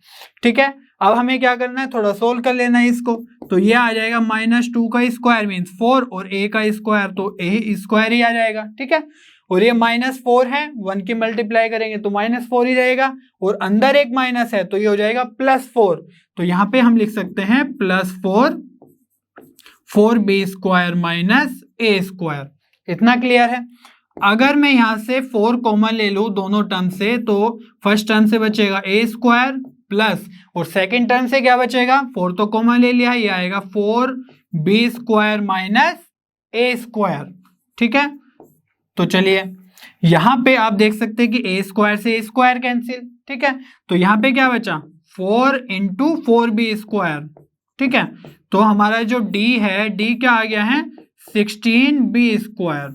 ठीक है, अब हमें क्या करना है थोड़ा सोल्व कर लेना है इसको, तो ये आ जाएगा माइनस 2 का स्क्वायर मीन्स 4 और a का स्क्वायर तो a स्क्वायर ही आ जाएगा। ठीक है, और ये माइनस 4 है 1 की मल्टीप्लाई करेंगे तो माइनस 4 ही रहेगा, और अंदर एक माइनस है तो ये हो जाएगा प्लस 4, तो यहाँ पे हम लिख सकते हैं plus 4b square minus a square. इतना क्लियर है। अगर मैं यहाँ से 4 कॉमन ले लूँ दोनों टर्म से, तो फर्स्ट टर्म से बचेगा a स्क्वायर प्लस, और सेकेंड टर्म से क्या बचेगा 4 तो कॉमन ले लिया, ये आएगा 4b square minus a square. ठीक है, तो चलिए यहाँ पे आप देख सकते हैं कि a स्क्वायर से a स्क्वायर कैंसिल। ठीक है, तो यहाँ पे क्या बचा 4 इंटू 4b स्क्वायर। ठीक है, तो हमारा जो d है d क्या आ गया है 16b स्क्वायर।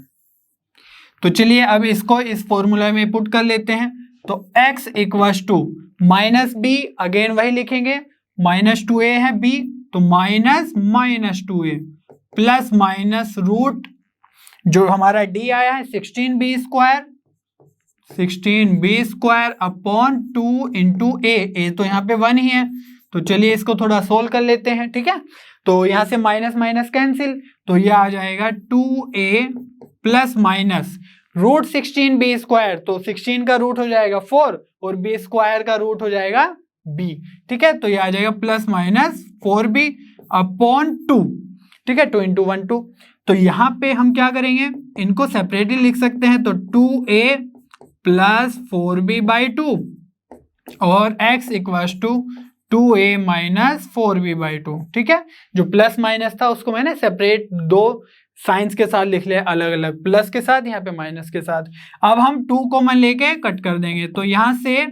तो चलिए अब इसको इस फॉर्मूला में पुट कर लेते हैं, तो x equal to minus B, again वही लिखेंगे माइनस 2a है b, तो minus 2a plus minus root जो हमारा d आया है 16b square upon 2 into a तो यहाँ पे 1 ही है, तो चलिए इसको थोड़ा सोल्व कर लेते हैं। ठीक है, तो यहाँ से माइनस माइनस कैंसिल, तो ये आ जाएगा 2a plus minus root 16b square, तो 16 का रूट हो जाएगा 4 और b स्क्वायर का रूट हो जाएगा b। ठीक है, तो ये आ जाएगा प्लस माइनस 4b अपॉन 2। ठीक है, 2 इंटू 1 2, तो यहाँ पे हम क्या करेंगे इनको सेपरेटली लिख सकते हैं, तो 2a प्लस 4b बाई 2 और x equals to 2a minus 4b by 2। ठीक है, जो प्लस माइनस था उसको मैंने सेपरेट दो साइंस के साथ लिख लिया, अलग अलग, प्लस के साथ यहाँ पे माइनस के साथ। अब हम 2 कॉमन लेके कट कर देंगे, तो यहाँ से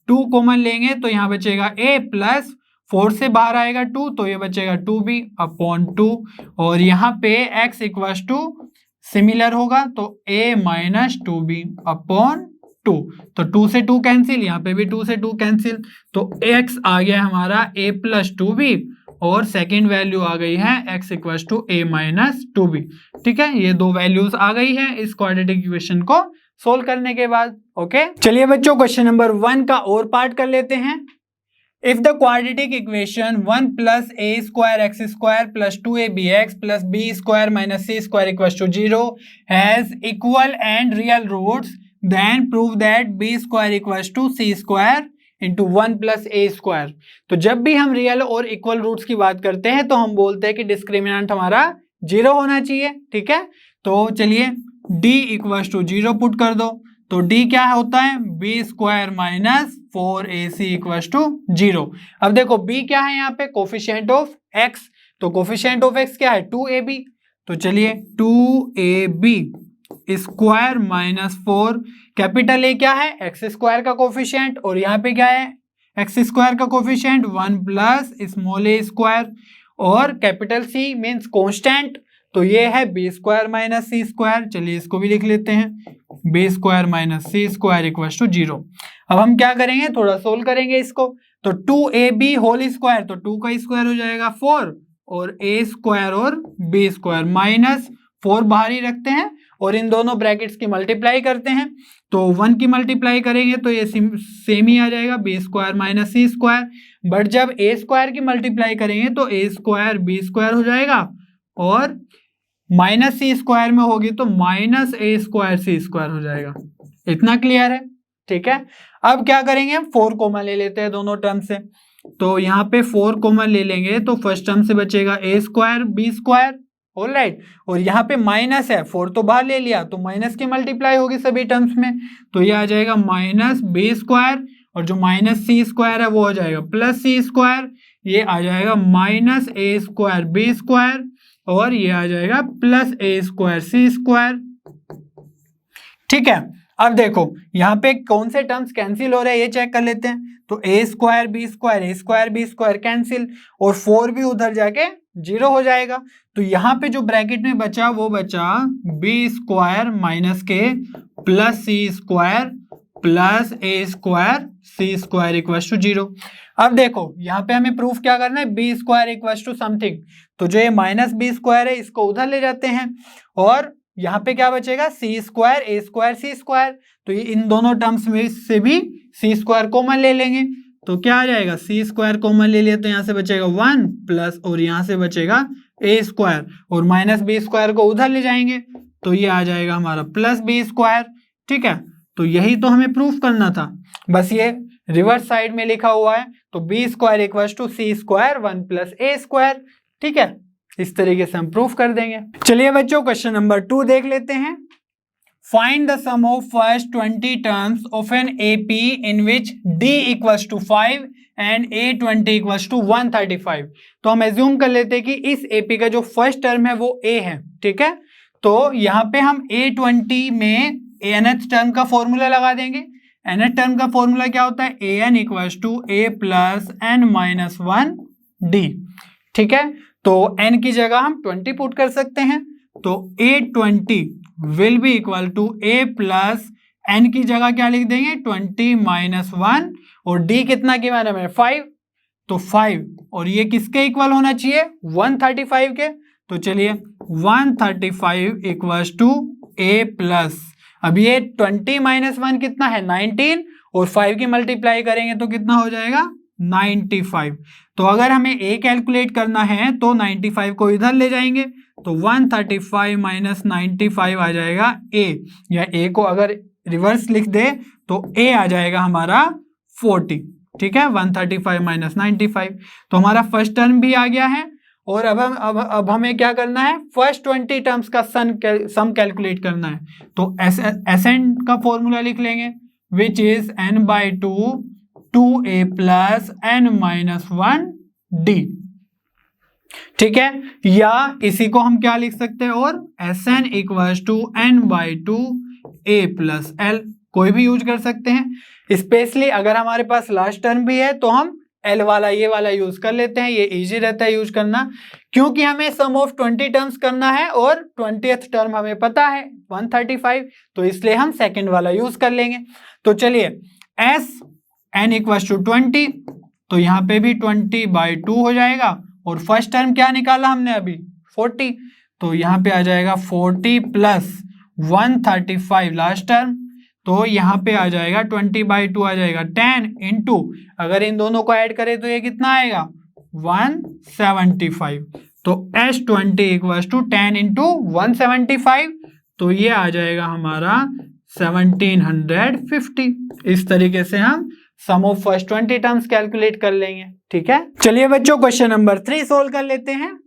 2 कॉमन लेंगे तो यहाँ बचेगा a प्लस 4 से बाहर आएगा 2, तो ये बचेगा 2b अपॉन 2, और यहाँ पे x इक्वल्स टू सिमिलर होगा तो a माइनस 2b अपॉन 2, तो 2 से 2 कैंसिल, यहाँ पे भी 2 से 2 कैंसिल, तो x आ गया हमारा a प्लस 2b, और सेकेंड वैल्यू आ गई है x equals to a minus 2b। ठीक है, ये दो वैल्यूज आ गई है इस क्वाड्रेटिक इक्वेशन को सोल्व करने के बाद। ओके, चलिए बच्चों क्वेश्चन नंबर 1 का और पार्ट कर लेते हैं। If the quadratic equation 1 plus a square x square plus 2abx plus b square minus c square equals to 0 has equal and real roots, then prove that B square equals to C square into 1 plus A square. तो जब भी हम real और equal roots की बात करते हैं तो हम बोलते हैं कि डिस्क्रिमिनेंट हमारा 0 होना चाहिए, ठीक है। तो चलिए d इक्वल्स टू 0 पुट कर दो, तो d क्या होता है, B square minus 4ac equals to 0। अब देखो b क्या है यहाँ पे, कोफिशिएंट ऑफ x, तो कोफिशिएंट ऑफ x क्या है 2ab, तो चलिए 2ab square minus 4, capital A क्या है एक्स स्क्वायर का कोफिशिएंट, और यहाँ पे क्या है एक्स स्क्वायर का coefficient 1 plus small A square, और कैपिटल सी मीन्स कांस्टेंट, तो ये है B square minus C square. चलिए इसको भी लिख लेते हैं, B square minus C square equal to 0। अब हम क्या करेंगे, थोड़ा सोल्व करेंगे इसको, तो 2ab होल स्क्वायर, तो 2 का स्क्वायर हो जाएगा 4, और a स्क्वायर और b स्क्वायर माइनस 4 बाहर ही रखते हैं और इन दोनों ब्रैकेट्स की मल्टीप्लाई करते हैं, तो 1 की मल्टीप्लाई करेंगे तो ये सेम ही आ जाएगा B square minus C square, but जब a स्क्वायर की मल्टीप्लाई करेंगे तो a स्क्वायर बी स्क्वायर हो जाएगा, और माइनस सी स्क्वायर में होगी तो माइनस ए स्क्वायर सी स्क्वायर हो जाएगा। इतना क्लियर है, ठीक है। अब क्या करेंगे, हम 4 कॉमन ले लेते हैं दोनों टर्म से, तो यहाँ पे 4 कॉमन ले लेंगे तो फर्स्ट टर्म से बचेगा ए स्क्वायर बी स्क्वायर, ऑलराइट, और यहाँ पे माइनस है 4 तो बाहर ले लिया तो माइनस की मल्टीप्लाई होगी सभी टर्म्स में, तो ये आ जाएगा माइनस बी स्क्वायर, और जो माइनस सी स्क्वायर है वो हो जाएगा प्लस सी स्क्वायर, ये आ जाएगा माइनस ए स्क्वायर बी स्क्वायर, और ये आ जाएगा plus A square C square, ठीक है। अब देखो यहाँ पे कौन से टर्म्स कैंसिल हो रहे हैं ये चेक कर लेते हैं, तो ए स्क्वायर बी स्क्वायर कैंसिल, और 4 भी उधर जाके 0 हो जाएगा, तो यहाँ पे जो ब्रैकेट में बचा वो बचा बी स्क्वायर माइनस के plus C square plus A square C square equal to 0। अब देखो यहाँ पे हमें प्रूफ क्या करना है, B square equal to something, तो जो ये माइनस बी स्क्वायर है इसको उधर ले जाते हैं, और यहाँ पे क्या बचेगा सी स्क्वायर ए स्क्वायर सी स्क्वायर, तो ये इन दोनों टर्म्स में से भी सी स्क्वायर कॉमन ले लेंगे, तो क्या आ जाएगा सी स्क्वायर कॉमन ले लिया तो यहाँ से बचेगा 1 प्लस, और यहाँ से बचेगा ए स्क्वायर, और माइनस बी स्क्वायर को उधर ले जाएंगे तो ये आ जाएगा हमारा प्लस बी स्क्वायर, ठीक है। तो यही तो हमें प्रूफ करना था, बस ये रिवर्स साइड में लिखा हुआ है, तो B square equal to C square 1 plus A square, ठीक है। इस तरीके से हम प्रूफ कर देंगे। चलिए बच्चों क्वेश्चन नंबर 2 देख लेते हैं। Find the sum of first 20 terms of an AP in which D equals to 5 and A20 equals to 135। तो हम एज्यूम कर लेते हैं कि इस AP का जो फर्स्ट टर्म है वो A है, ठीक है। तो यहाँ पे हम A20 में nth टर्म का फॉर्मूला लगा देंगे। nth टर्म का फॉर्मूला क्या होता है, an equals to a plus n minus 1 d, ठीक है। तो n की जगह हम 20 पुट कर सकते हैं, तो A20 will be equal to a plus n की जगह क्या लिख देंगे 20 माइनस 1, और d कितना की माने में 5, तो 5, और ये किसके इक्वल होना चाहिए 135 के, तो चलिए 135 इक्वल्स टू a प्लस, अब ये 20 माइनस 1 कितना है 19, और 5 की मल्टीप्लाई करेंगे तो कितना हो जाएगा 95। तो अगर हमें a कैलकुलेट करना है तो 95 को इधर ले जाएंगे, तो 135 माइनस 95 आ जाएगा a, या a को अगर रिवर्स लिख दे तो a आ जाएगा हमारा 40, ठीक है। 135 माइनस 95, तो हमारा फर्स्ट टर्म भी आ गया है, और अब हमें क्या करना है, फर्स्ट 20 टर्म्स का सम कैलकुलेट करना है, तो एसएन का फॉर्मूला लिख लेंगे, which is n/2 2a plus n minus 1 d, ठीक है। या इसी को हम क्या लिख सकते हैं, और Sn equals to n/2 a plus l, कोई भी यूज कर सकते हैं। स्पेशली अगर हमारे पास लास्ट टर्म भी है तो हम L वाला ये वाला यूज कर लेते हैं, ये इजी रहता है यूज करना, क्योंकि हमें सम ऑफ 20 टर्म्स करना है और 20th टर्म हमें पता है 135, तो इसलिए हम सेकंड वाला यूज कर लेंगे। तो चलिए Sn इक्वल्स टू 20, तो यहाँ पे भी 20/2 हो जाएगा, और फर्स्ट टर्म क्या निकाला हमने अभी 40, तो यहाँ पे आ जाएगा 40 प्लस 135 लास्ट टर्म, तो यहाँ पे आ जाएगा 20/2 आ जाएगा 10 इंटू, अगर इन दोनों को ऐड करें तो ये कितना आएगा 175, तो S20 इक्वल्स टू 10 इंटू 175, तो ये आ जाएगा हमारा 1750। इस तरीके से हम सम ऑफ फर्स्ट 20 टर्म्स कैलकुलेट कर लेंगे। ठीक है, चलिए बच्चों क्वेश्चन नंबर 3 सोल्व कर लेते हैं।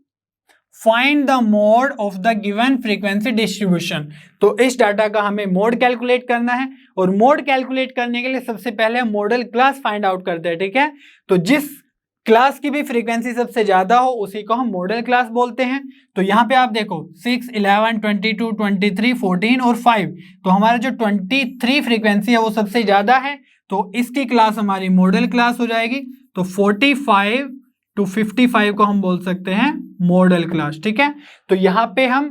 Find the mode of the given frequency distribution. तो इस डाटा का हमें मोड कैलकुलेट करना है, और मोड कैलकुलेट करने के लिए सबसे पहले हम मॉडल क्लास फाइंड आउट करते हैं। ठीक है, तो जिस क्लास की भी फ्रीक्वेंसी सबसे ज्यादा हो उसी को हम मॉडल क्लास बोलते हैं। तो यहाँ पे आप देखो 6, 11, 22, 23, 14 और 5, तो हमारा जो 23 फ्रीक्वेंसी है वो सबसे ज्यादा है, तो इसकी क्लास हमारी मॉडल क्लास हो जाएगी। तो 45 to 55 को हम बोल सकते हैं मॉडल क्लास। ठीक है, तो यहाँ पे हम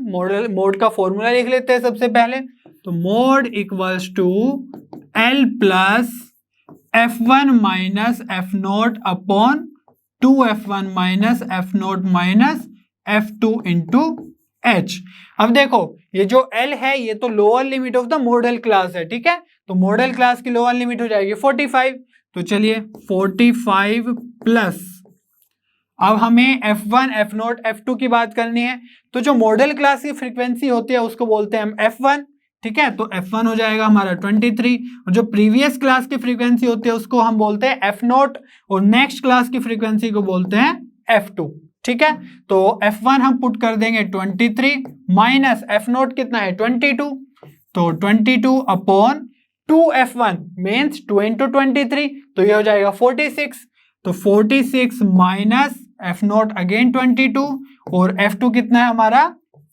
मोड का फॉर्मूला लिख लेते हैं सबसे पहले। तो mode equals to L plus F1 minus F0 upon 2F1 minus F0 minus F2 into H। अब देखो ये जो L है ये तो lower limit of the modal class है। ठीक है, तो मॉडल क्लास की लोअर लिमिट हो जाएगी 45। तो चलिए 45 प्लस, अब हमें F1, F0, F2 की बात करनी है, तो जो मॉडल क्लास की फ्रीक्वेंसी होती है उसको बोलते हैं हम F1। ठीक है, तो F1 हो जाएगा हमारा 23, और जो प्रीवियस क्लास की फ्रीक्वेंसी होती है उसको हम बोलते हैं F0, और नेक्स्ट क्लास की फ्रीक्वेंसी को बोलते हैं F2। ठीक है, तो F1 हम पुट कर देंगे 23 माइनस F0 कितना है 22, तो 22 अपॉन 2F1 मीन्स 2 इंटू 23, तो ये हो जाएगा 46। तो 46 माइनस F0 अगेन 22, और F2 कितना है हमारा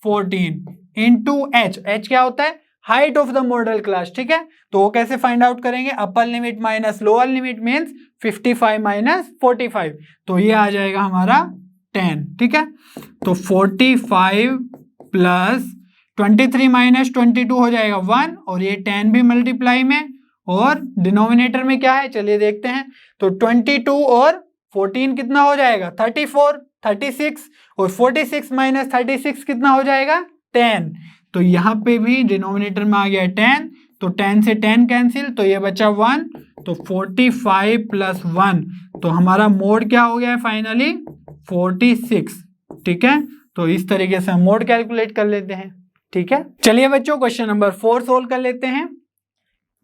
14 इंटू H क्या होता है height of the modal class. ठीक है, तो वो कैसे फाइंड आउट करेंगे, upper limit minus lower limit means 55 minus 45, तो ये आ जाएगा हमारा 10। ठीक है, तो 45 प्लस 23 माइनस 22 हो जाएगा 1, और ये 10 भी मल्टीप्लाई में, और डिनोमिनेटर में क्या है चलिए देखते हैं। तो 22 और 14 कितना हो जाएगा 34, 36, और 46 माइनस 36 कितना हो जाएगा 10, तो यहाँ पे भी डिनोमिनेटर में आ गया 10, तो 10 से 10 कैंसिल, तो ये बचा 1, तो 45 प्लस 1, तो हमारा मोड क्या हो गया है फाइनली 46। ठीक है, तो इस तरीके से हम मोड कैलकुलेट कर लेते हैं। ठीक है, चलिए बच्चों क्वेश्चन नंबर 4 सोल्व कर लेते हैं।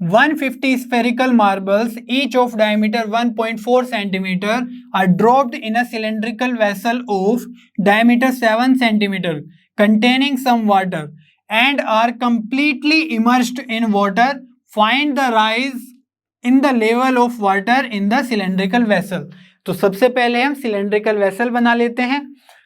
150 spherical marbles, each of diameter 1.4 centimeter, are dropped in a cylindrical vessel of diameter 7 centimeter containing some water and are completely immersed in water. Find the rise in the level of water in the cylindrical vessel. तो सबसे पहले हम cylindrical vessel बना लेते हैं।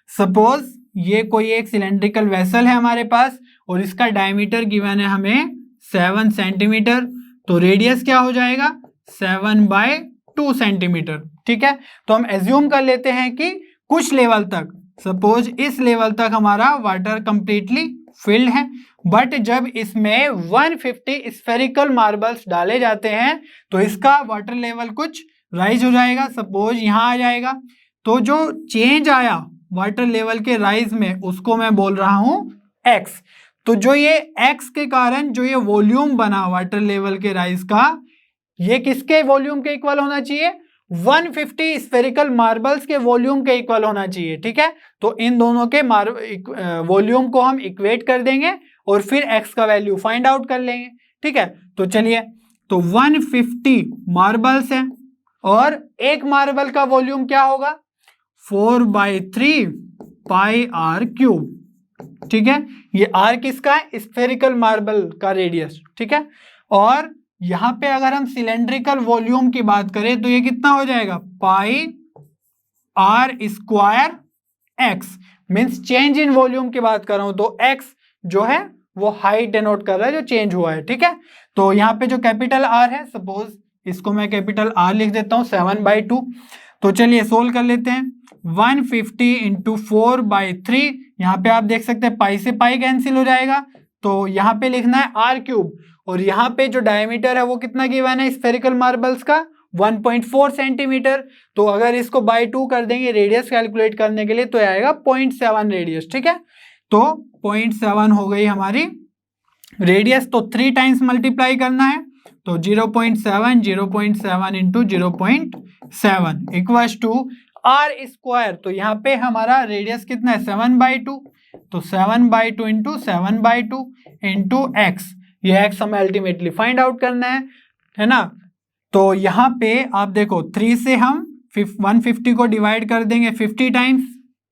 Suppose ये कोई एक cylindrical vessel है हमारे पास, और इसका डायमीटर गिवन है हमें 7 सेंटीमीटर, तो रेडियस क्या हो जाएगा 7/2 सेंटीमीटर। ठीक है, तो हम एज्यूम कर लेते हैं कि कुछ लेवल तक, सपोज इस लेवल तक हमारा वाटर कंप्लीटली फिल्ड है, बट जब इसमें 150 स्फेरिकल मार्बल्स डाले जाते हैं तो इसका वाटर लेवल कुछ राइज हो जाएगा। सपोज यहाँ आ जाएगा, तो जो चेंज आया वाटर लेवल के राइज में उसको मैं बोल रहा हूं x। तो जो ये x के कारण जो ये वॉल्यूम बना वाटर लेवल के राइज का, ये किसके वॉल्यूम के इक्वल होना चाहिए 150 स्फेरिकल मार्बल्स के वॉल्यूम के इक्वल होना चाहिए। ठीक है, तो इन दोनों के वॉल्यूम को हम इक्वेट कर देंगे और फिर x का वैल्यू फाइंड आउट कर लेंगे। ठीक है, तो चलिए, तो 150 मार्बल्स है और एक मार्बल का वॉल्यूम क्या होगा 4/3 पाई आर क्यूब। ठीक है, ये r किसका है स्फेरिकल मार्बल का रेडियस। ठीक है, और यहां पे अगर हम सिलेंड्रिकल वॉल्यूम की बात करें तो ये कितना हो जाएगा pi r square x, means change in volume की बात कर रहा हूं तो x जो है वो हाइट डिनोट कर रहा है जो चेंज हुआ है। ठीक है, तो यहाँ पे जो कैपिटल R है, सपोज इसको मैं कैपिटल R लिख देता हूँ 7/2। तो चलिए सोल्व कर लेते हैं। 150 इंटू 4/3, यहाँ पे आप देख सकते हैं पाई से पाई कैंसिल हो जाएगा, तो यहाँ पे लिखना है r क्यूब, और यहाँ पे जो डायमीटर है वो कितना गिवन है स्फेरिकल मार्बल्स का 1.4 सेंटीमीटर। तो अगर इसको बाय 2 कर देंगे रेडियस कैलकुलेट करने के लिए तो आएगा 0.7 रेडियस। ठीक है, तो 0.7 हो गई हमारी रेडियस, तो 3 टाइम्स मल्टीप्लाई करना है, तो 0.7 into 0.7 equals to R square. तो यहाँ पे हमारा रेडियस कितना है 7/2, तो 7/2 इंटू 7/2 इंटू एक्स, ये x हमें अल्टीमेटली फाइंड आउट करना है ना। तो यहाँ पे आप देखो 3 से हम 150 को डिवाइड कर देंगे 50 टाइम्स,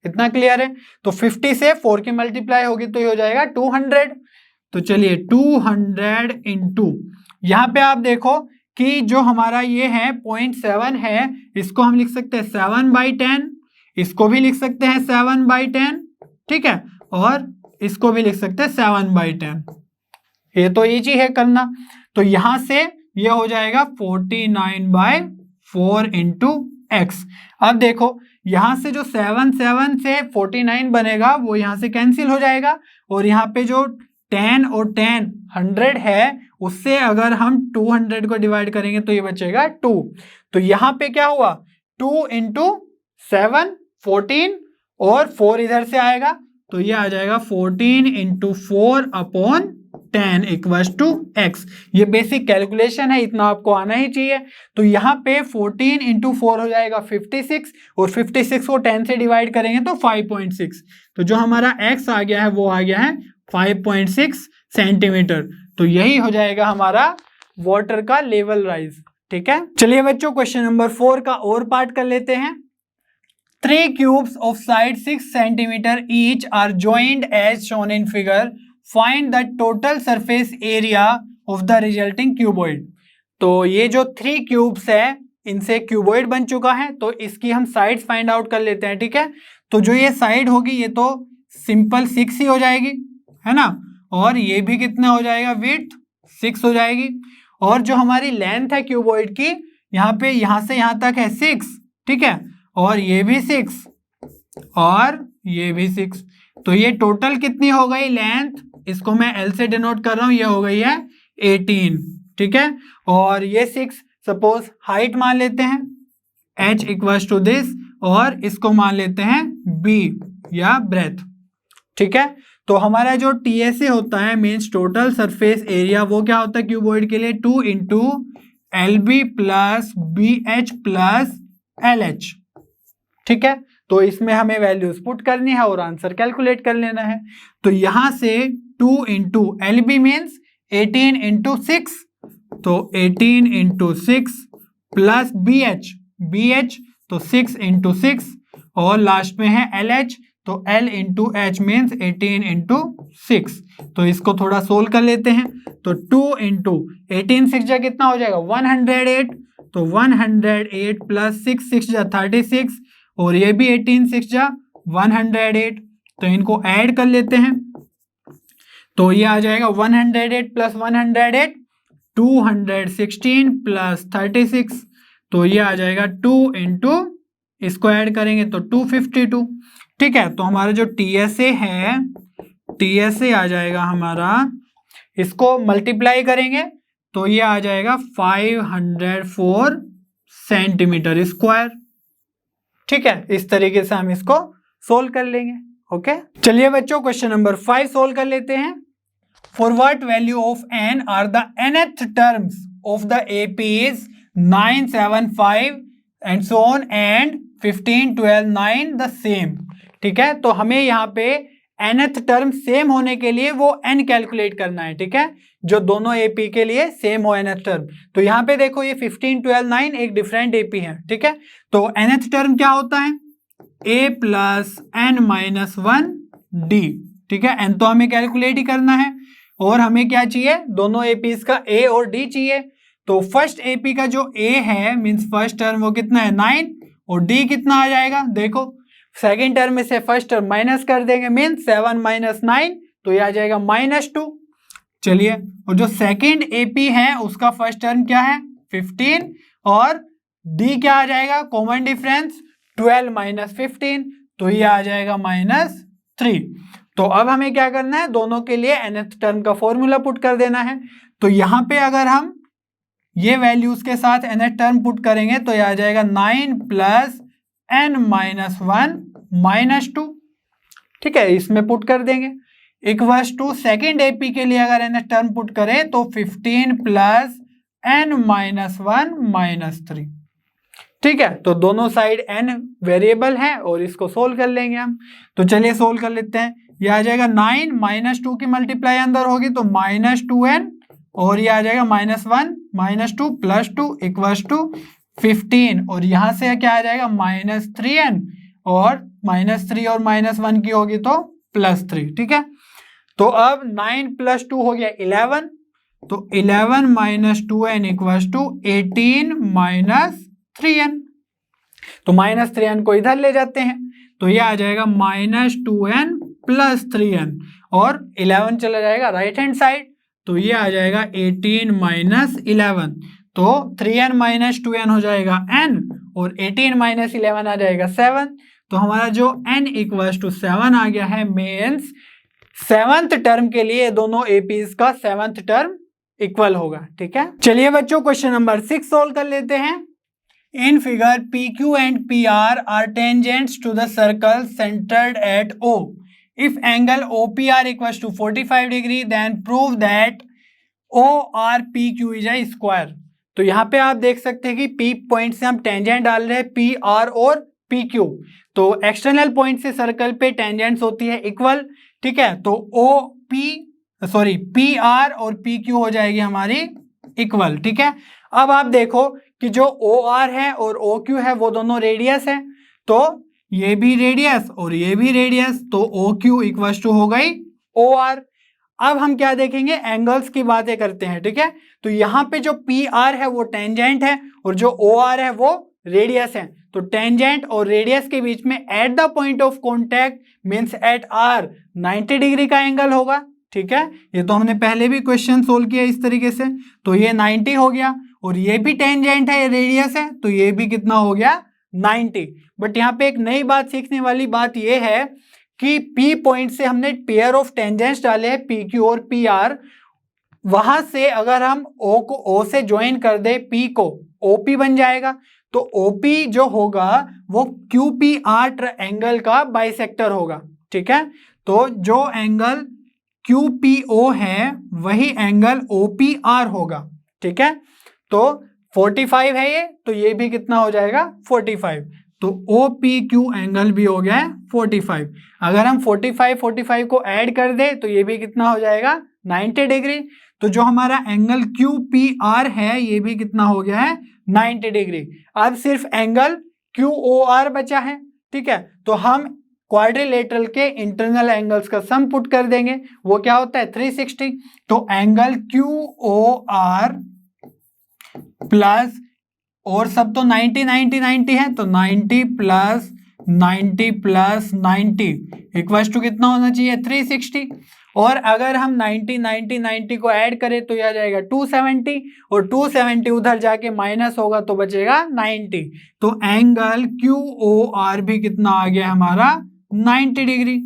इतना क्लियर है। तो 50 से 4 की मल्टीप्लाई होगी तो ये हो जाएगा 200। तो चलिए 200 इंटू, यहाँ पे आप देखो कि जो हमारा ये है 0.7 है, इसको हम लिख सकते हैं 7/10, इसको भी लिख सकते हैं 7/10, ठीक है, और इसको भी लिख सकते हैं 7/10। ये तो इजी है करना। तो यहां से ये हो जाएगा 49/4 इंटू एक्स। अब देखो यहां से जो 7 से 49 बनेगा वो यहां से कैंसिल हो जाएगा, और यहाँ पे जो 10 और 10 100 है, उससे अगर हम 200 को डिवाइड करेंगे तो ये बचेगा 2। तो यहाँ पे क्या हुआ 2 इंटू 7 14, और 4 इधर से आएगा तो ये आ जाएगा 14 इंटू 4/10 इक्वल्स टू एक्स। ये बेसिक कैलकुलेशन है, इतना आपको आना ही चाहिए। तो यहाँ पे 14 इंटू 4 हो जाएगा 56, और 56 को 10 से डिवाइड करेंगे तो 5.6। तो जो हमारा एक्स आ गया है वो आ गया है 5.6 सेंटीमीटर। तो यही हो जाएगा हमारा वाटर का लेवल राइज। ठीक है, चलिए बच्चों क्वेश्चन नंबर 4 का और पार्ट कर लेते हैं। 3 cubes of side 6 centimeter each are joined as shown in figure. Find the total surface area of the resulting cuboid. तो ये जो 3 क्यूब्स है इनसे क्यूबॉइड बन चुका है, तो इसकी हम साइड्स फाइंड आउट कर लेते हैं। ठीक है, तो जो ये साइड होगी ये तो सिंपल 6 ही हो जाएगी, है ना, और ये भी कितना हो जाएगा, विड्थ 6 हो जाएगी। और जो हमारी लेंथ है क्यूबॉइड की, यहाँ पे यहाँ से यहाँ तक है 6, ठीक है, और ये भी 6 और ये भी 6। तो ये टोटल कितनी हो गई लेंथ, इसको मैं L से डिनोट कर रहा हूं, ये हो गई है 18। ठीक है, और ये 6 सपोज हाइट मान लेते हैं h इक्वल्स टू दिस, और इसको मान लेते हैं b या ब्रेथ। ठीक है, तो हमारा जो TSA होता है मीन्स टोटल सरफेस एरिया, वो क्या होता है क्यूबॉइड के लिए 2 into LB plus BH plus LH। ठीक है, तो इसमें हमें वैल्यूज पुट करनी है और आंसर कैलकुलेट कर लेना है। तो यहां से 2 इंटू LB मीन्स 18 इंटू 6, तो 18 इंटू 6 प्लस BH तो 6 इंटू 6, और लास्ट में है LH, तो L into H means 18 into 6। तो इसको थोड़ा सोल्व कर लेते हैं। तो 2 इंटू 18 6 जा कितना हो जाएगा 108, तो 108 प्लस 6 जा 36, और ये भी 18 6 जा 108। तो इनको ऐड कर लेते हैं, तो ये आ जाएगा 108 प्लस 108 216 प्लस 36, तो ये आ जाएगा 2 इंटू, इसको ऐड करेंगे तो 252। ठीक है, तो हमारा जो TSA है, TSA आ जाएगा हमारा, इसको मल्टीप्लाई करेंगे तो ये आ जाएगा 504 सेंटीमीटर स्क्वायर। ठीक है, इस तरीके से हम इसको सोल्व कर लेंगे। ओके, चलिए बच्चों क्वेश्चन नंबर 5 सोल्व कर लेते हैं। For what value of n are the nth terms of the AP is 9 7 5 and so on and 15 12 9 the same. ठीक है, तो हमें यहाँ पे nth टर्म सेम होने के लिए वो n कैलकुलेट करना है। ठीक है, जो दोनों AP के लिए सेम हो nth टर्म। तो यहाँ पे देखो ये 15 12 9 एक डिफरेंट AP है। ठीक है, तो nth टर्म क्या होता है a plus n minus 1 d। ठीक है, n तो हमें कैलकुलेट ही करना है, और हमें क्या चाहिए, दोनों APs का a और d चाहिए। तो फर्स्ट AP का जो a है मीन्स फर्स्ट टर्म वो कितना है 9, और d कितना आ जाएगा, देखो सेकेंड टर्म में से फर्स्ट टर्म माइनस कर देंगे मीन्स 7 माइनस 9, तो ये आ जाएगा -2। चलिए, और जो सेकेंड AP है उसका फर्स्ट टर्म क्या है 15, और d क्या आ जाएगा, कॉमन डिफरेंस 12 माइनस 15, तो ये आ जाएगा -3। तो अब हमें क्या करना है, दोनों के लिए nth टर्म का फॉर्मूला पुट कर देना है। तो यहाँ पे अगर हम ये वैल्यूज के साथ nth टर्म पुट करेंगे तो ये आ जाएगा 9 प्लस n माइनस 1 -2। ठीक है, इसमें पुट कर देंगे इक्वल्स टू सेकेंड AP के लिए अगर nth टर्म पुट करें तो 15 प्लस n माइनस 1 -3। ठीक है, तो दोनों साइड n वेरिएबल है और इसको सोल्व कर लेंगे हम। तो चलिए सोल्व कर लेते हैं। यह आ जाएगा 9 -2 की मल्टीप्लाई अंदर होगी तो -2n और ये आ जाएगा -1 -2 +2 = 15 और यहाँ से क्या आ जाएगा -3n और -3 और -1 की होगी तो +3। ठीक है, तो अब 9 + 2 हो गया 11, तो 11 - 2n = 18 - 3n। तो -3n को इधर ले जाते हैं तो ये आ जाएगा -2n + 3n और 11 चला जाएगा राइट हैंड साइड, तो ये आ जाएगा 18 - 11। तो 3n - 2n हो जाएगा n और 18 - 11 आ जाएगा 7। तो हमारा जो n = 7 आ गया है, मीन्स 7th टर्म के लिए दोनों एपीज का 7th टर्म इक्वल होगा। ठीक है, चलिए बच्चों क्वेश्चन नंबर 6 सोल्व कर लेते हैं। In figure PQ and PR are tangents to the circle centered at O. If angle OPR = 45 degree, then prove that ORPQ is a square. तो यहाँ पे आप देख सकते हैं कि P पॉइंट से हम टेंजेंट डाल रहे हैं PR और PQ। तो एक्सटर्नल पॉइंट से सर्कल पे टेंजेंट्स होती है इक्वल। ठीक है, तो PR और PQ हो जाएगी हमारी इक्वल। ठीक है, अब आप देखो कि जो OR है और OQ है वो दोनों रेडियस है, तो ये भी रेडियस और ये भी रेडियस, तो OQ = हो गई OR। अब हम क्या देखेंगे, एंगल्स की बातें करते हैं। ठीक है, तो यहाँ पे जो PR है वो टेंजेंट है और जो OR है वो रेडियस है। तो टेंजेंट और रेडियस के बीच में at the point of contact means at R 90 degree का एंगल होगा। ठीक है, ये तो हमने पहले भी क्वेश्चन सोल्व किया इस तरीके से, तो ये 90 हो गया और ये भी टेंजेंट है, ये रेडियस है, तो ये भी कितना हो गया 90। बट यहाँ पे एक नई बात सीखने वाली बात ये है कि P पॉइंट से हमने पेयर ऑफ टेंजेंट्स डाले हैं PQ और PR, वहां से अगर हम O को O से ज्वाइन कर दे P को, OP बन जाएगा। तो OP जो होगा वो QPR एंगल का बाइसेक्टर होगा। ठीक है, तो जो एंगल QPO है वही एंगल OPR होगा। ठीक है, तो 45 है ये, तो ये भी कितना हो जाएगा 45, तो OPQ एंगल भी हो गया है 45। अगर हम 45 को ऐड कर दे तो ये भी कितना हो जाएगा 90 डिग्री। तो जो हमारा एंगल QPR है ये भी कितना हो गया है 90 डिग्री। अब सिर्फ एंगल QOR बचा है। ठीक है, तो हम क्वाड्रिलेटरल के इंटरनल एंगल्स का सम पुट कर देंगे, वो क्या होता है 360। तो एंगल QOR प्लस और सब तो 90 90 90 है, तो 90 + 90 + 90 = कितना होना चाहिए 360। और अगर हम 90 90 90 को ऐड करें तो यह आ जाएगा 270 और 270 उधर जाके माइनस होगा तो बचेगा 90। तो एंगल QOR भी कितना आ गया हमारा 90 डिग्री।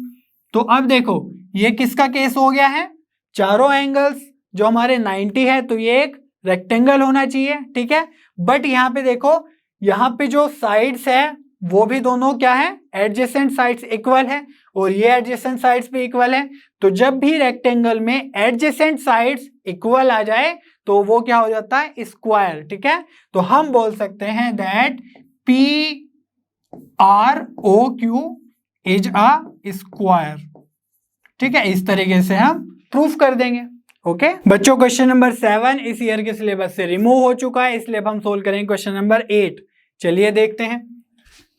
तो अब देखो ये किसका केस हो गया है, चारों एंगल्स जो हमारे 90 है, तो ये एक रेक्टेंगल होना चाहिए। ठीक है, बट यहाँ पे देखो यहाँ पे जो साइड्स है वो भी दोनों क्या है एडजेसेंट साइड्स इक्वल है और ये एडजेसेंट साइड्स भी इक्वल है। तो जब भी रेक्टेंगल में एडजेसेंट साइड्स इक्वल आ जाए तो वो क्या हो जाता है स्क्वायर। ठीक है, तो हम बोल सकते हैं that PROQ is a square. ठीक है, इस तरीके से हम प्रूफ कर देंगे। ओके बच्चों, क्वेश्चन नंबर 7 इस ईयर के सिलेबस से रिमूव हो चुका है, इसलिए अब हम सोल्व करेंगे क्वेश्चन नंबर 8। चलिए देखते हैं।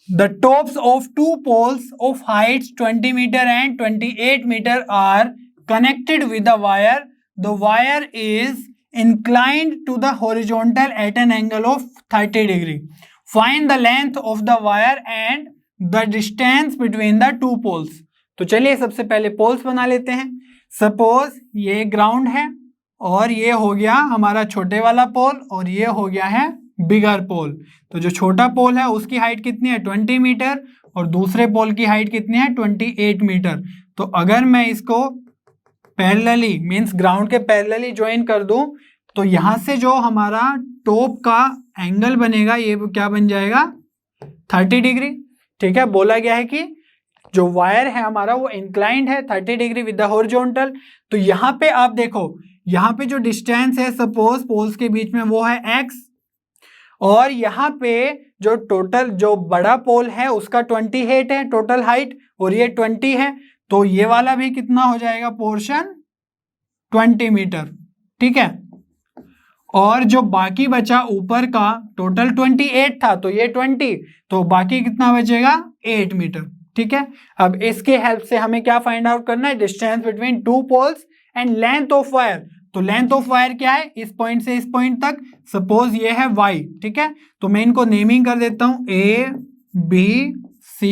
The tops of two poles of heights 20 meter and 28 meter are connected with a wire. The wire is inclined to the horizontal at an angle of 30 degree. Find the length of the wire and the distance between the two poles. तो चलिए सबसे पहले poles बना लेते हैं। Suppose ये ground है और ये हो गया हमारा छोटे वाला पोल और ये हो गया है बिगर पोल। तो जो छोटा पोल है उसकी हाइट कितनी है 20 मीटर और दूसरे पोल की हाइट कितनी है 28 मीटर। तो अगर मैं इसको पैरेलली मींस ग्राउंड के पैरेलली ज्वाइन कर दूं तो यहाँ से जो हमारा टॉप का एंगल बनेगा ये क्या बन जाएगा 30 डिग्री। ठीक है, बोला गया है कि जो वायर है हमारा वो इंक्लाइंड है 30 डिग्री विद द हॉरिजॉन्टल। तो यहाँ पे आप देखो यहाँ पे जो डिस्टेंस है सपोज पोल्स के बीच में वो है x और यहाँ पे जो टोटल जो बड़ा पोल है उसका 28 है टोटल हाइट और ये 20 है, तो ये वाला भी कितना हो जाएगा पोर्शन 20 मीटर। ठीक है, और जो बाकी बचा ऊपर का टोटल 28 था, तो ये 20, तो बाकी कितना बचेगा 8 मीटर। ठीक है, अब इसके हेल्प से हमें क्या फाइंड आउट करना है, distance between two poles and length of wire. तो लेंथ ऑफ वायर क्या है, इस पॉइंट से इस पॉइंट तक, सपोज ये है y। ठीक है, तो मैं इनको नेमिंग कर देता हूं A B C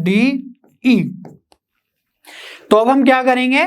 D E। तो अब हम क्या करेंगे,